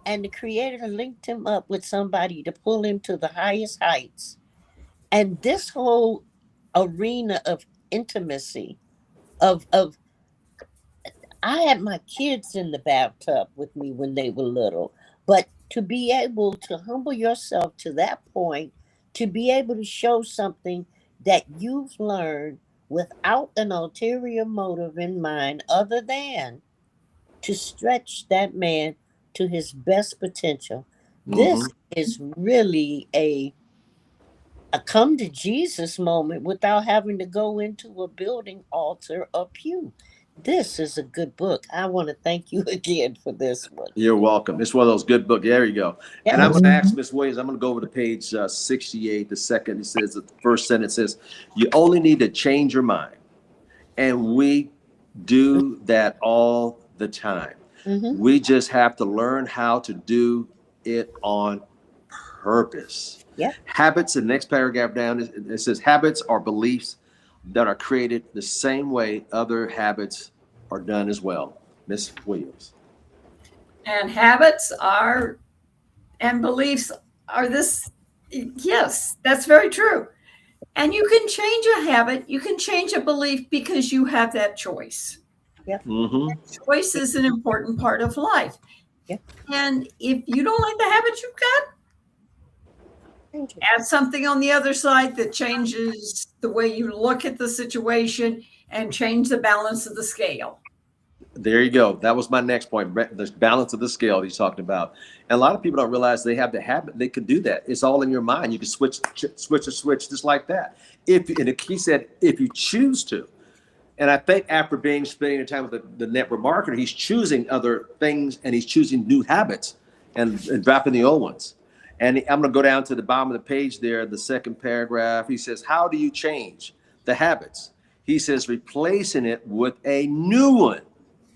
and the Creator linked him up with somebody to pull him to the highest heights. And this whole arena of intimacy, of I had my kids in the bathtub with me when they were little, but to be able to humble yourself to that point, to be able to show something that you've learned without an ulterior motive in mind other than to stretch that man to his best potential. This is really a come to Jesus moment without having to go into a building, altar, or pew. This is a good book. I want to thank you again for this one. You're welcome. It's one of those good books. There you go. And I'm going to ask Ms. Williams, I'm going to go over to page 68, the second. It says, the first sentence says, you only need to change your mind. And we do that all the time. We just have to learn how to do it on purpose. Habits, the next paragraph down, it says habits are beliefs that are created the same way other habits are done as well. Ms. Williams. And habits and beliefs are this. Yes, that's very true. And you can change a habit, you can change a belief because you have that choice. Choice is an important part of life. And if you don't like the habit you've got, add something on the other side that changes the way you look at the situation and change the balance of the scale. There you go. That was my next point. The balance of the scale he's talking about. And a lot of people don't realize they have the habit. They could do that. It's all in your mind. You can switch just like that. He said, if you choose to. And I think after spending time with the network marketer, he's choosing other things and he's choosing new habits and dropping the old ones. And I'm going to go down to the bottom of the page there, the second paragraph. He says, how do you change the habits? He says, replacing it with a new one.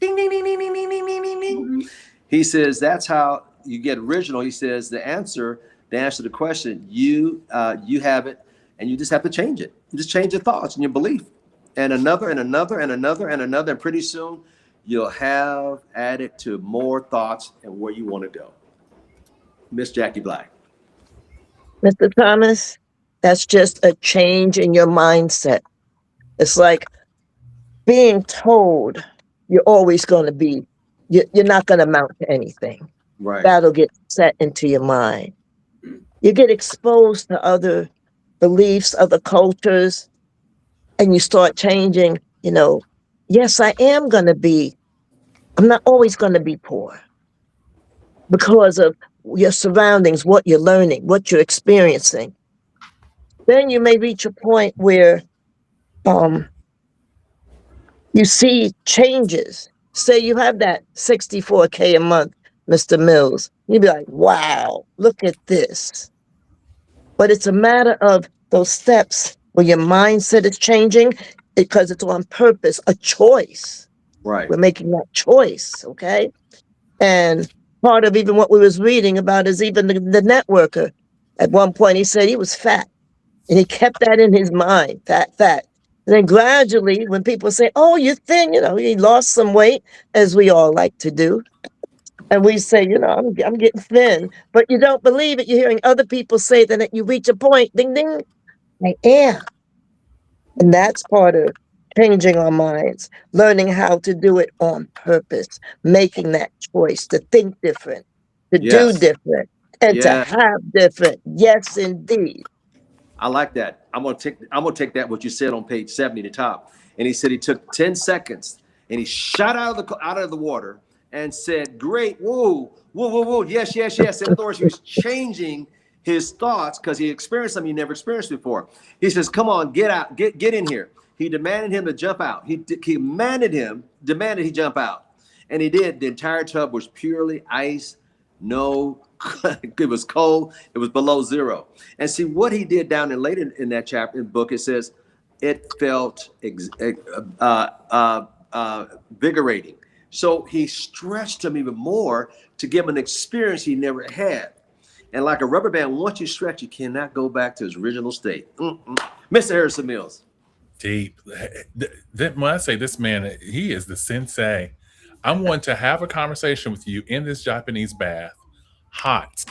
Ding, ding, ding, ding, ding, ding, ding, ding, ding. He says, that's how you get original. He says, the answer to the question, you have it. and you just have to change it. You just change your thoughts and your belief, and another and another and another and another, and pretty soon you'll have added to more thoughts and where you want to go. Miss Jackie Black. Mr. Thomas, that's just a change in your mindset. It's like being told you're always going to be, you're not going to amount to anything. Right. That'll get set into your mind. You get exposed to other beliefs, other cultures, and you start changing, yes, I'm not always going to be poor because of your surroundings, what you're learning, what you're experiencing. Then you may reach a point where you see changes. Say you have that $64K a month, Mr. Mills. You'd be like, wow, look at this. But it's a matter of those steps where your mindset is changing because it's on purpose, a choice. Right. We're making that choice, okay? And part of even what we was reading about is even the networker. At one point, he said he was fat. And he kept that in his mind, fat. And then gradually, when people say, oh, you're thin, he lost some weight, as we all like to do. And we say, I'm getting thin. But you don't believe it. You're hearing other people say that you reach a point, ding, ding, I am. And that's part of changing our minds, learning how to do it on purpose, making that choice to think different, to do different, and to have different. Yes, indeed. I like that. I'm gonna take that what you said on page 70, the top. And he said he took 10 seconds and he shot out of the water and said, "Great, whoa, yes." In other words, he was changing his thoughts because he experienced something he never experienced before. He says, "Come on, get out, get in here." He demanded him to jump out. He demanded he jump out, and he did. The entire tub was purely ice, no. It was cold. It was below zero. And see what he did down in later in that chapter in the book. It says it felt invigorating. So he stretched him even more to give him an experience he never had. And like a rubber band, once you stretch, you cannot go back to its original state. Mr. Harrison Mills. Deep. When I say this man, he is the sensei. I'm wanting to have a conversation with you in this Japanese bath, hot,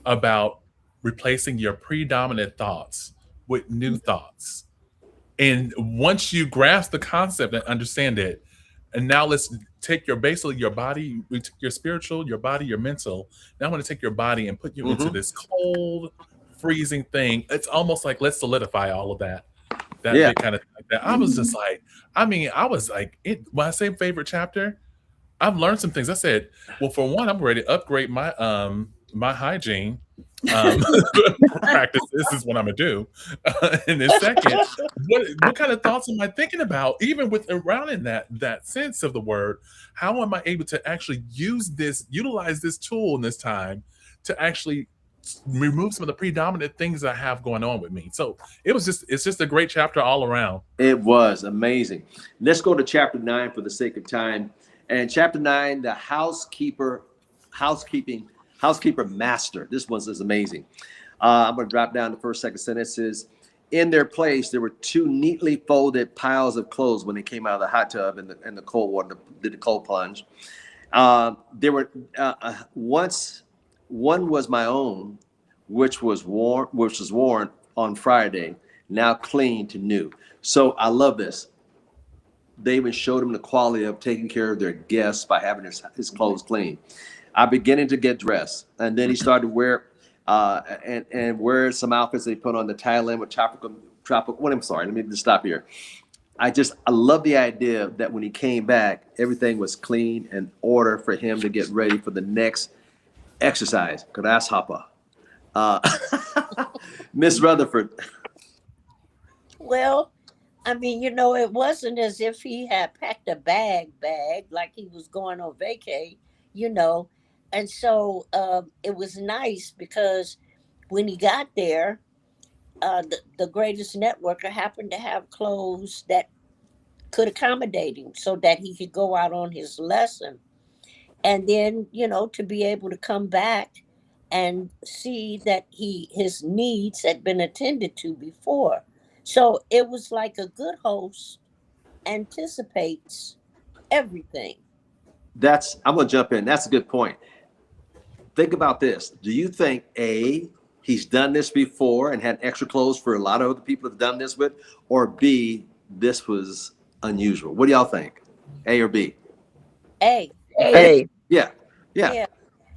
about replacing your predominant thoughts with new thoughts. And once you grasp the concept and understand it, and now let's take your body, we took your spiritual, your body, your mental. Now I'm going to take your body and put you into this cold, freezing thing. It's almost like let's solidify all of that. Big kind of thing like that. I was just like, when I say favorite chapter, I've learned some things. I said, well, for one, I'm ready to upgrade my my hygiene practice. This is what I'm gonna do. And then second, what kind of thoughts am I thinking about? Even with around in that sense of the word, how am I able to actually utilize this tool in this time to actually remove some of the predominant things I have going on with me? So it's just a great chapter all around. It was amazing. Let's go to chapter 9 for the sake of time. And chapter 9, the housekeeper master. This one is amazing. I'm going to drop down the first, second sentences. In their place, there were 2 neatly folded piles of clothes when they came out of the hot tub and the cold water, did the cold plunge. There were once one was my own, which was worn on Friday, now clean to new. So I love this. They even showed him the quality of taking care of their guests by having his clothes clean. I'm beginning to get dressed, and then he started to wear wear some outfits that he put on the Thailand with tropical. Well, I'm sorry, let me just stop here. I love the idea that when he came back, everything was clean and order for him to get ready for the next exercise. Grasshopper. Miss Rutherford. Well, I mean, it wasn't as if he had packed a bag like he was going on vacay, And so it was nice because when he got there, the greatest networker happened to have clothes that could accommodate him so that he could go out on his lesson. And then, to be able to come back and see that his needs had been attended to before. So it was like a good host anticipates everything. I'm gonna jump in. That's a good point. Think about this. Do you think A, he's done this before and had extra clothes for a lot of other people have done this with, or B, this was unusual? What do y'all think? A or B? A. Hey, Yeah, yeah. Yeah.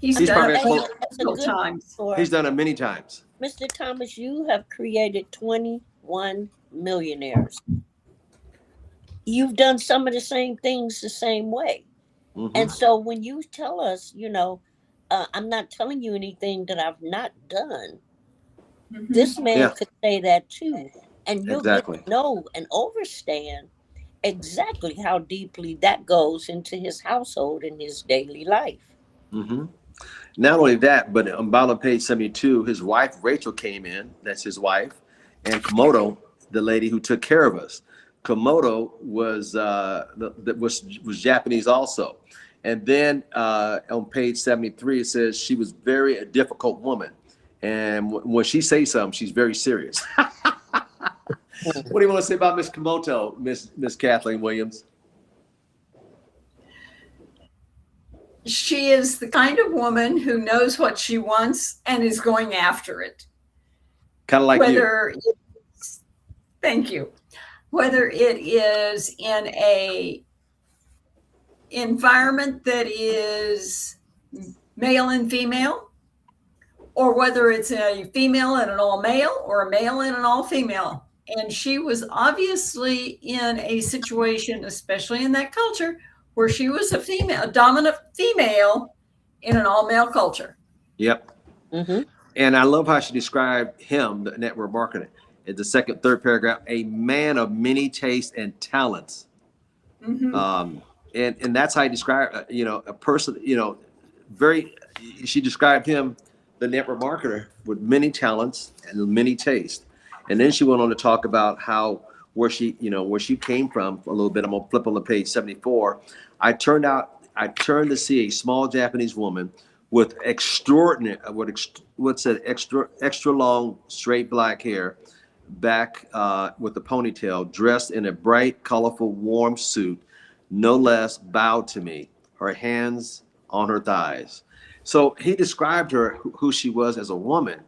He's He's done probably it close- That's a multiple good times. for He's done it many times. Mr. Thomas. You have created 21 millionaires. You've done some of the same things the same way. Mhm. And so when you tell us, I'm not telling you anything that I've not done. Mhm. This man Yeah. could say that too. And you'll Exactly. get to know and understand exactly how deeply that goes into his household and his daily life. hmm Not only that, but on bottom of page 72, his wife Rachel came in. That's his wife, and Komodo, the lady who took care of us. Komodo was was Japanese also. And then on page 73, it says she was a difficult woman, and when she says something, she's very serious. What do you want to say about Miss Komodo, Miss Kathleen Williams? She is the kind of woman who knows what she wants and is going after it. Kind of like you. Thank you. Whether it is in a environment that is male and female, or whether it's a female and an all male or a male and an all female. And she was obviously in a situation, especially in that culture, where she was a dominant female in an all male culture. Yep. Mm-hmm. And I love how she described him, the network marketer, in the third paragraph, a man of many tastes and talents. Mm-hmm. And that's how I describe, a person, she described him, the network marketer, with many talents and many tastes. And then she went on to talk about where she came from a little bit. I'm gonna flip on the page 74. I turned to see a small Japanese woman with extra long straight black hair, back with a ponytail, dressed in a bright, colorful, warm suit, no less, bowed to me, her hands on her thighs. So he described her, who she was as a woman,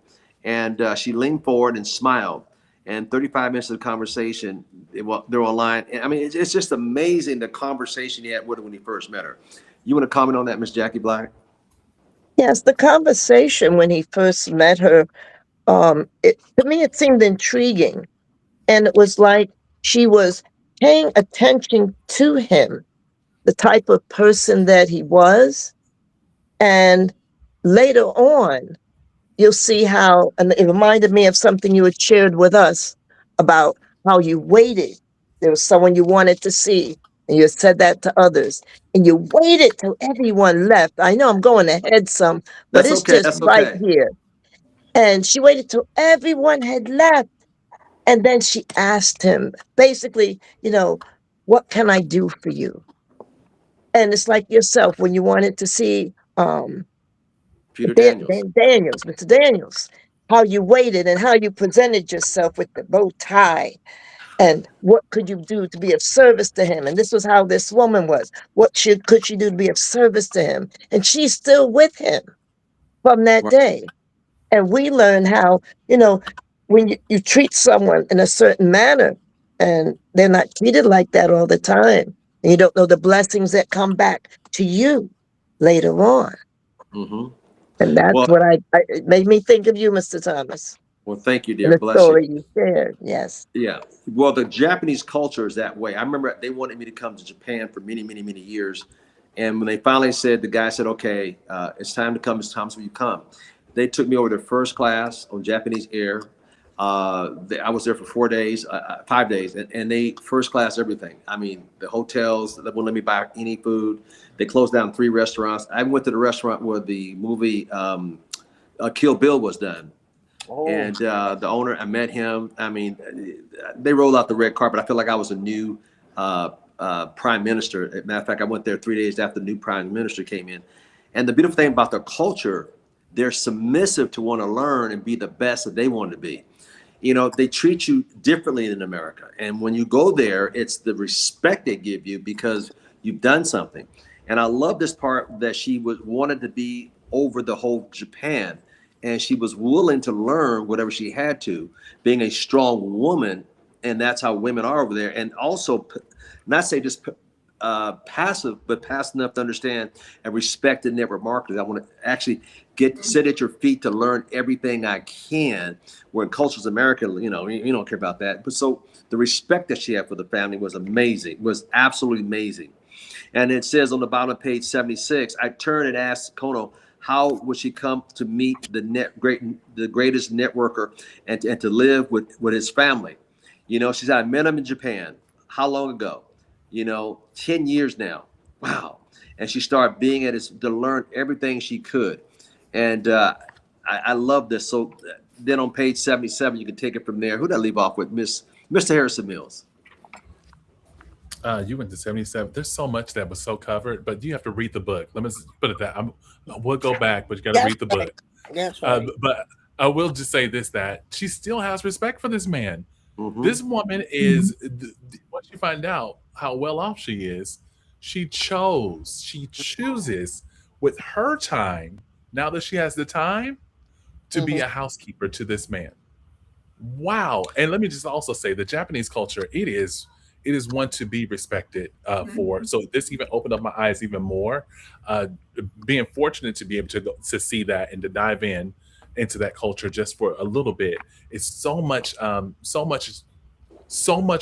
and she leaned forward and smiled. And 35 minutes of conversation, they're online. And I mean, it's just amazing the conversation he had with her when he first met her. You want to comment on that, Miss Jackie Black? yes, the conversation when he first met her, to me, it seemed intriguing. And it was like she was paying attention to him, the type of person that he was. And later on, you'll see how, and it reminded me of something you had shared with us about how you waited. There was someone you wanted to see, and you had said that to others, and you waited till everyone left. I know I'm going ahead some, but That's it's okay. just That's right okay. here. And she waited till everyone had left. And then she asked him, basically, what can I do for you? And it's like yourself when you wanted to see Peter Daniels. Mr. Daniels, how you waited and how you presented yourself with the bow tie. And what could you do to be of service to him? And this was how this woman was. Could she do to be of service to him? And she's still with him from that Right. day. And we learn how, when you treat someone in a certain manner and they're not treated like that all the time, and you don't know the blessings that come back to you later on. Mm-hmm. And that's Well, what it made me think of you, Mr. Thomas, well, thank you, and dear. the Bless story you. you shared. Yes. Yeah. Well, the Japanese culture is that way. I remember they wanted me to come to Japan for many, many, many years. And when they finally said, the guy said, okay, it's time to come. It's time for you to come. They took me over to first class on Japanese Air. I was there for 4 days, 5 days, and they first class everything. I mean, the hotels, they wouldn't let me buy any food. They closed down 3 restaurants. I went to the restaurant where the movie Kill Bill was done. Oh. And the owner, I met him. I mean, they rolled out the red carpet. I feel like I was a new prime minister. As a matter of fact, I went there 3 days after the new prime minister came in. And the beautiful thing about their culture, they're submissive to want to learn and be the best that they want to be. You know, they treat you differently in America. And when you go there, it's the respect they give you because you've done something. And I love this part that she wanted to be over the whole Japan. And she was willing to learn whatever she had to, being a strong woman. And that's how women are over there. And also, not say just passive, but passive enough to understand and respect the network marketers. I want to actually sit at your feet to learn everything I can. Where in cultures America, you know, you don't care about that. But so the respect that she had for the family was amazing, was absolutely amazing. And it says on the bottom of page 76, I turned and asked Kono, how would she come to meet the greatest networker and to live with his family? You know, she said, I met him in Japan. How long ago? You know, 10 years now. Wow. And she started being at his to learn everything she could. And I love this. So then on page 77, you can take it from there. Who'd I leave off with? Mr. Harrison Mills. You went to 77. There's so much that was so covered, but you have to read the book. Let me put it that. We'll go back, but you got to read the book. That's right. But I will just say this, that she still has respect for this man. Mm-hmm. This woman is, once you find out how well off she is, she chooses with her time, now that she has the time, to be a housekeeper to this man. Wow. And let me just also say the Japanese culture, it is one to be respected for. So this even opened up my eyes even more. Being fortunate to be able to see that and to dive into that culture just for a little bit. It's so much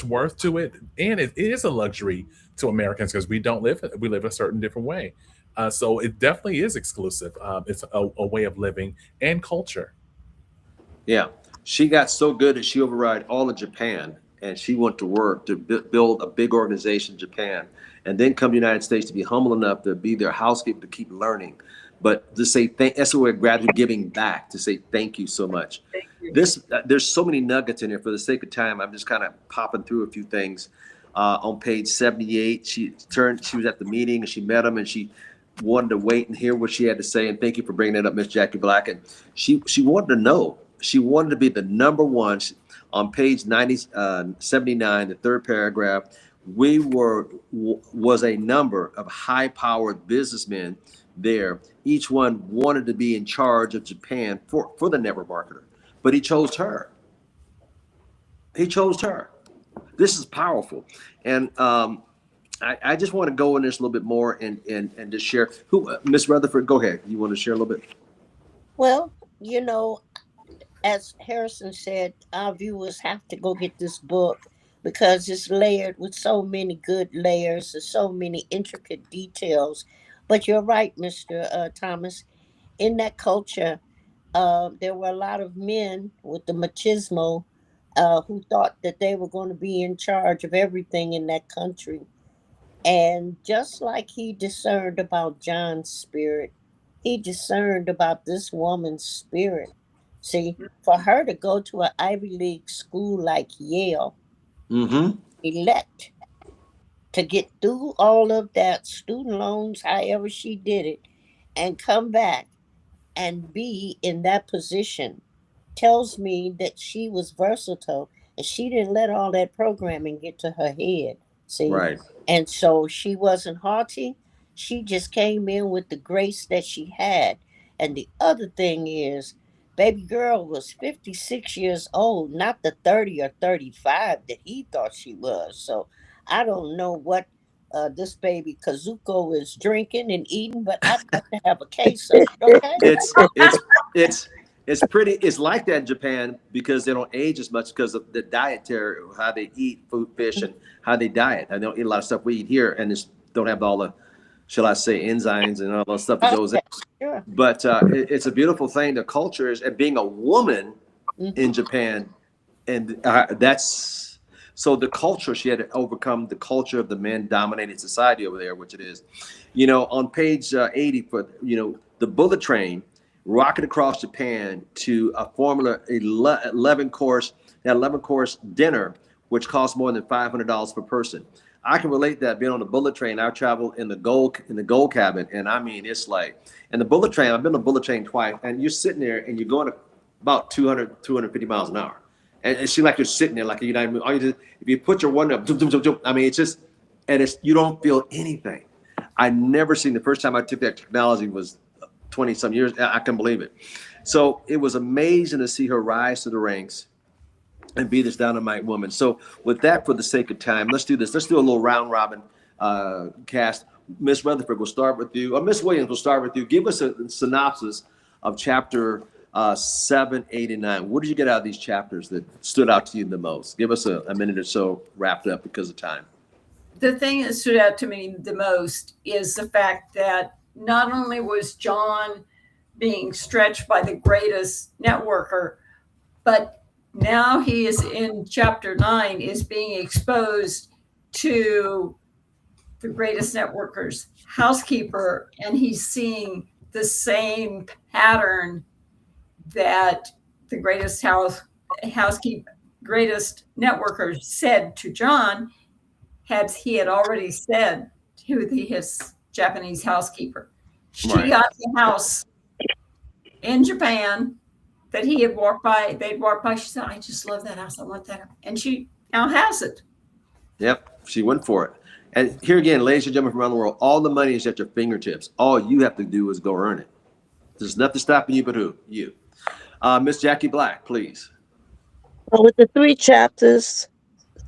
worth to it. And it is a luxury to Americans because we live a certain different way. So it definitely is exclusive. It's a way of living and culture. Yeah. She got so good that she override all of Japan. And she went to work to build a big organization in Japan, and then come to the United States to be humble enough to be their housekeeper, to keep learning, but to say that's what we're gradually giving back, to say thank you so much. There's so many nuggets in here. For the sake of time, I'm just kind of popping through a few things. On page 78, she was at the meeting and she met him and she wanted to wait and hear what she had to say. And thank you for bringing that up, Miss Jackie Black. And she wanted to know. She wanted to be the number one. On page 79, the third paragraph, was a number of high-powered businessmen there. Each one wanted to be in charge of Japan for the network marketer, but he chose her. He chose her. This is powerful, and I just want to go in this a little bit more and just share. Miss Rutherford, go ahead. You want to share a little bit? Well, you know, as Harrison said, our viewers have to go get this book because it's layered with so many good layers and so many intricate details. But you're right, Mr. Thomas. In that culture, there were a lot of men with the machismo who thought that they were going to be in charge of everything in that country. And just like he discerned about John's spirit, he discerned about this woman's spirit. See, for her to go to an Ivy League school like Yale, elect to get through all of that student loans, however she did it, and come back and be in that position, tells me that she was versatile and she didn't let all that programming get to her head. See, right. And so she wasn't haughty. She just came in with the grace that she had. And the other thing is, baby girl was 56 years old, not the 30 or 35 that he thought she was. So I don't know what this baby Kazuko is drinking and eating, but I'd like to have a case of it, okay? It's pretty. It's like that in Japan because they don't age as much because of the dietary, how they eat food, fish, and how they diet. I don't eat a lot of stuff we eat here, and just don't have all the, shall I say, enzymes and all that stuff that goes in. Sure. But it's a beautiful thing. The culture is, and being a woman in Japan, and that's so the culture. She had to overcome the culture of the men-dominated society over there, which it is. You know, on page 80, for the bullet train rocket across Japan to a Formula 11 course dinner, which costs more than $500 per person. I can relate that being on the bullet train. I travel in the gold cabin, and I mean it's like, and the bullet train. I've been on the bullet train twice, and you're sitting there and you're going about 250 miles an hour, and it seems like you're sitting there like you're not even. All you just, if you put your one up, I mean it's just, and it's you don't feel anything. I never seen the first time I took that technology was 20 some years. I couldn't believe it. So it was amazing to see her rise to the ranks and be this dynamite woman. So with that, for the sake of time, let's do this. Let's do a little round robin cast. Miss Rutherford, we'll start with you. Or Miss Williams, we'll start with you. Give us a synopsis of chapter 7, 8, and 9. What did you get out of these chapters that stood out to you the most? Give us a minute or so wrapped up because of time. The thing that stood out to me the most is the fact that not only was John being stretched by the greatest networker, but now he is in chapter 9 is being exposed to the greatest networker's housekeeper, and he's seeing the same pattern that the greatest greatest networker said to John. He had already said to his Japanese housekeeper. She got the house in Japan that he had walked by. They'd walked by. She said, I just love that house. I want that. And she now has it. Yep, she went for it. And here again, ladies and gentlemen from around the world, all the money is at your fingertips. All you have to do is go earn it. There's nothing stopping you but who? You. Miss Jackie Black, please. Well, with the 3 chapters,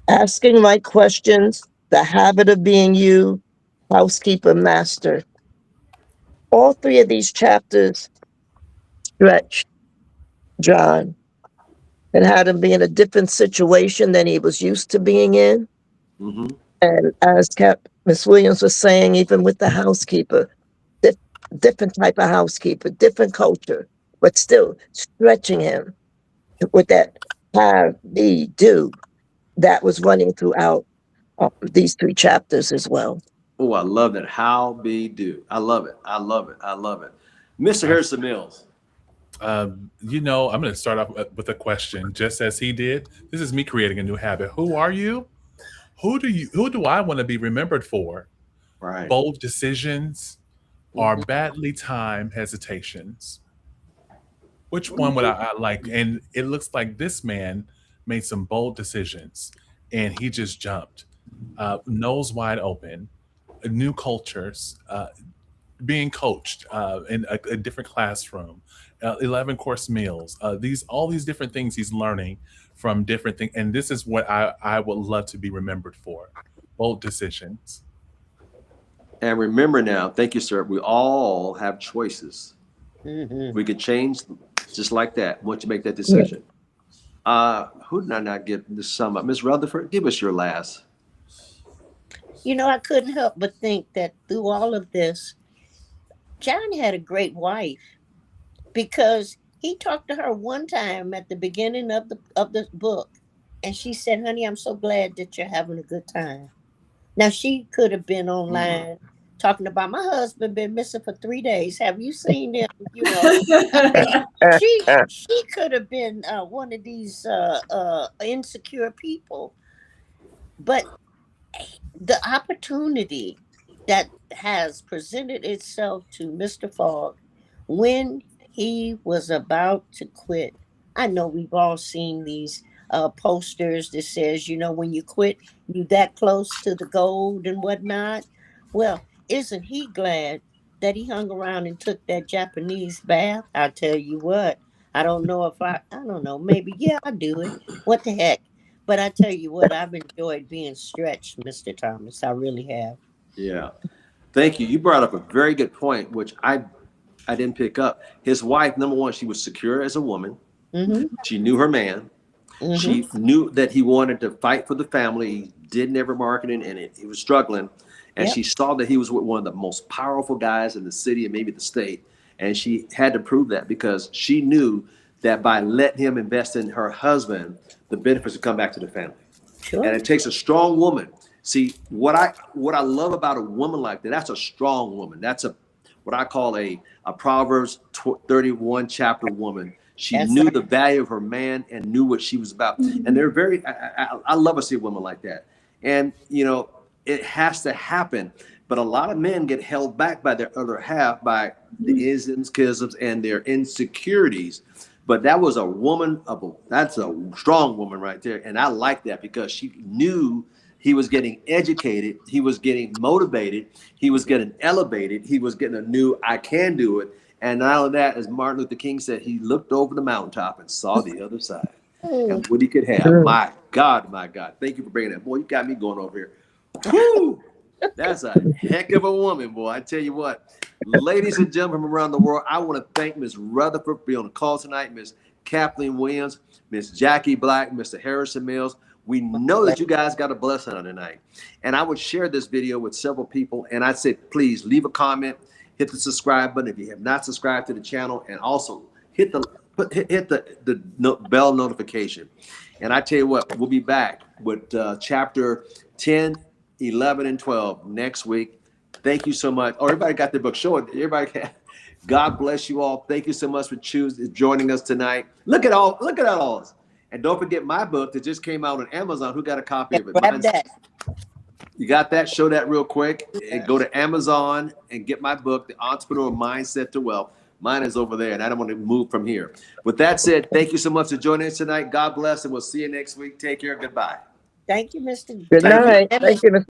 asking right questions, the habit of being you, housekeeper, master. All 3 of these chapters stretched John and had him be in a different situation than he was used to being in. Mm-hmm. And as Miss Williams was saying, even with the housekeeper, different type of housekeeper, different culture, but still stretching him with that have, be, do that was running throughout these 3 chapters as well. Oh, I love that. How, be, do. I love it. I love it. I love it. Mr. Harrison Mills. I'm going to start off with a question, just as he did. This is me creating a new habit. Who are you? Who do I want to be remembered for? Right. Bold decisions or badly timed hesitations? Which one would I like? And it looks like this man made some bold decisions, and he just jumped, nose wide open, new cultures, being coached in a different classroom, 11-course meals, all these different things he's learning from different things. And this is what I would love to be remembered for, bold decisions. And remember now, thank you, sir, we all have choices. Mm-hmm. We could change just like that once you make that decision. Who did I not get to sum up? Ms. Rutherford, give us your last. I couldn't help but think that through all of this, John had a great wife, because he talked to her one time at the beginning of the book, and she said, honey, I'm so glad that you're having a good time. Now, she could have been online talking about, my husband been missing for 3 days. Have you seen him? She could have been one of these insecure people. But the opportunity that has presented itself to Mr. Fogg when he was about to quit. I know we've all seen these posters that says, when you quit, you that close to the gold and whatnot. Well, isn't he glad that he hung around and took that Japanese bath? I'll tell you what, I don't know if I don't know, maybe, yeah, I'll do it. What the heck? But I tell you what, I've enjoyed being stretched, Mr. Thomas. I really have. Yeah. Thank you. You brought up a very good point, which I didn't pick up. His wife, number one, she was secure as a woman. Mm-hmm. She knew her man. Mm-hmm. She knew that he wanted to fight for the family. He did never marketing, and he was struggling. And she saw that he was with one of the most powerful guys in the city and maybe the state. And she had to prove that, because she knew that by letting him invest in her husband, the benefits would come back to the family. Sure. And it takes a strong woman. See, what I love about a woman like that, that's a strong woman. That's what I call a Proverbs 31 chapter woman. She knew the value of her man and knew what she was about. Mm-hmm. And they're very, I love to see a woman like that. And, it has to happen. But a lot of men get held back by their other half, by the isms, schisms, and their insecurities. But that was a woman that's a strong woman right there. And I like that because she knew he was getting educated. He was getting motivated. He was getting elevated. He was getting a new, I can do it. And not only that, as Martin Luther King said, he looked over the mountaintop and saw the other side and what he could have. My God, my God. Thank you for bringing that. Boy, you got me going over here. Woo! That's a heck of a woman, boy. I tell you what. Ladies and gentlemen from around the world, I want to thank Ms. Rutherford for being on the call tonight, Ms. Kathleen Williams, Ms. Jackie Black, Mr. Harrison Mills. We know that you guys got a blessing on tonight. And I would share this video with several people. And I said, please leave a comment, hit the subscribe button if you have not subscribed to the channel, and also hit the bell notification. And I tell you what, we'll be back with chapter 10, 11, and 12 next week. Thank you so much. Oh, everybody got their book. Show it. Everybody can. God bless you all. Thank you so much for joining us tonight. Look at all this. And don't forget my book that just came out on Amazon. Who got a copy of it? Grab that. You got that? Show that real quick. And go to Amazon and get my book, The Entrepreneur Mindset to Wealth. Mine is over there, and I don't want to move from here. With that said, thank you so much for joining us tonight. God bless, and we'll see you next week. Take care. Goodbye. Thank you, Mr. Good night. Thank you, Mr.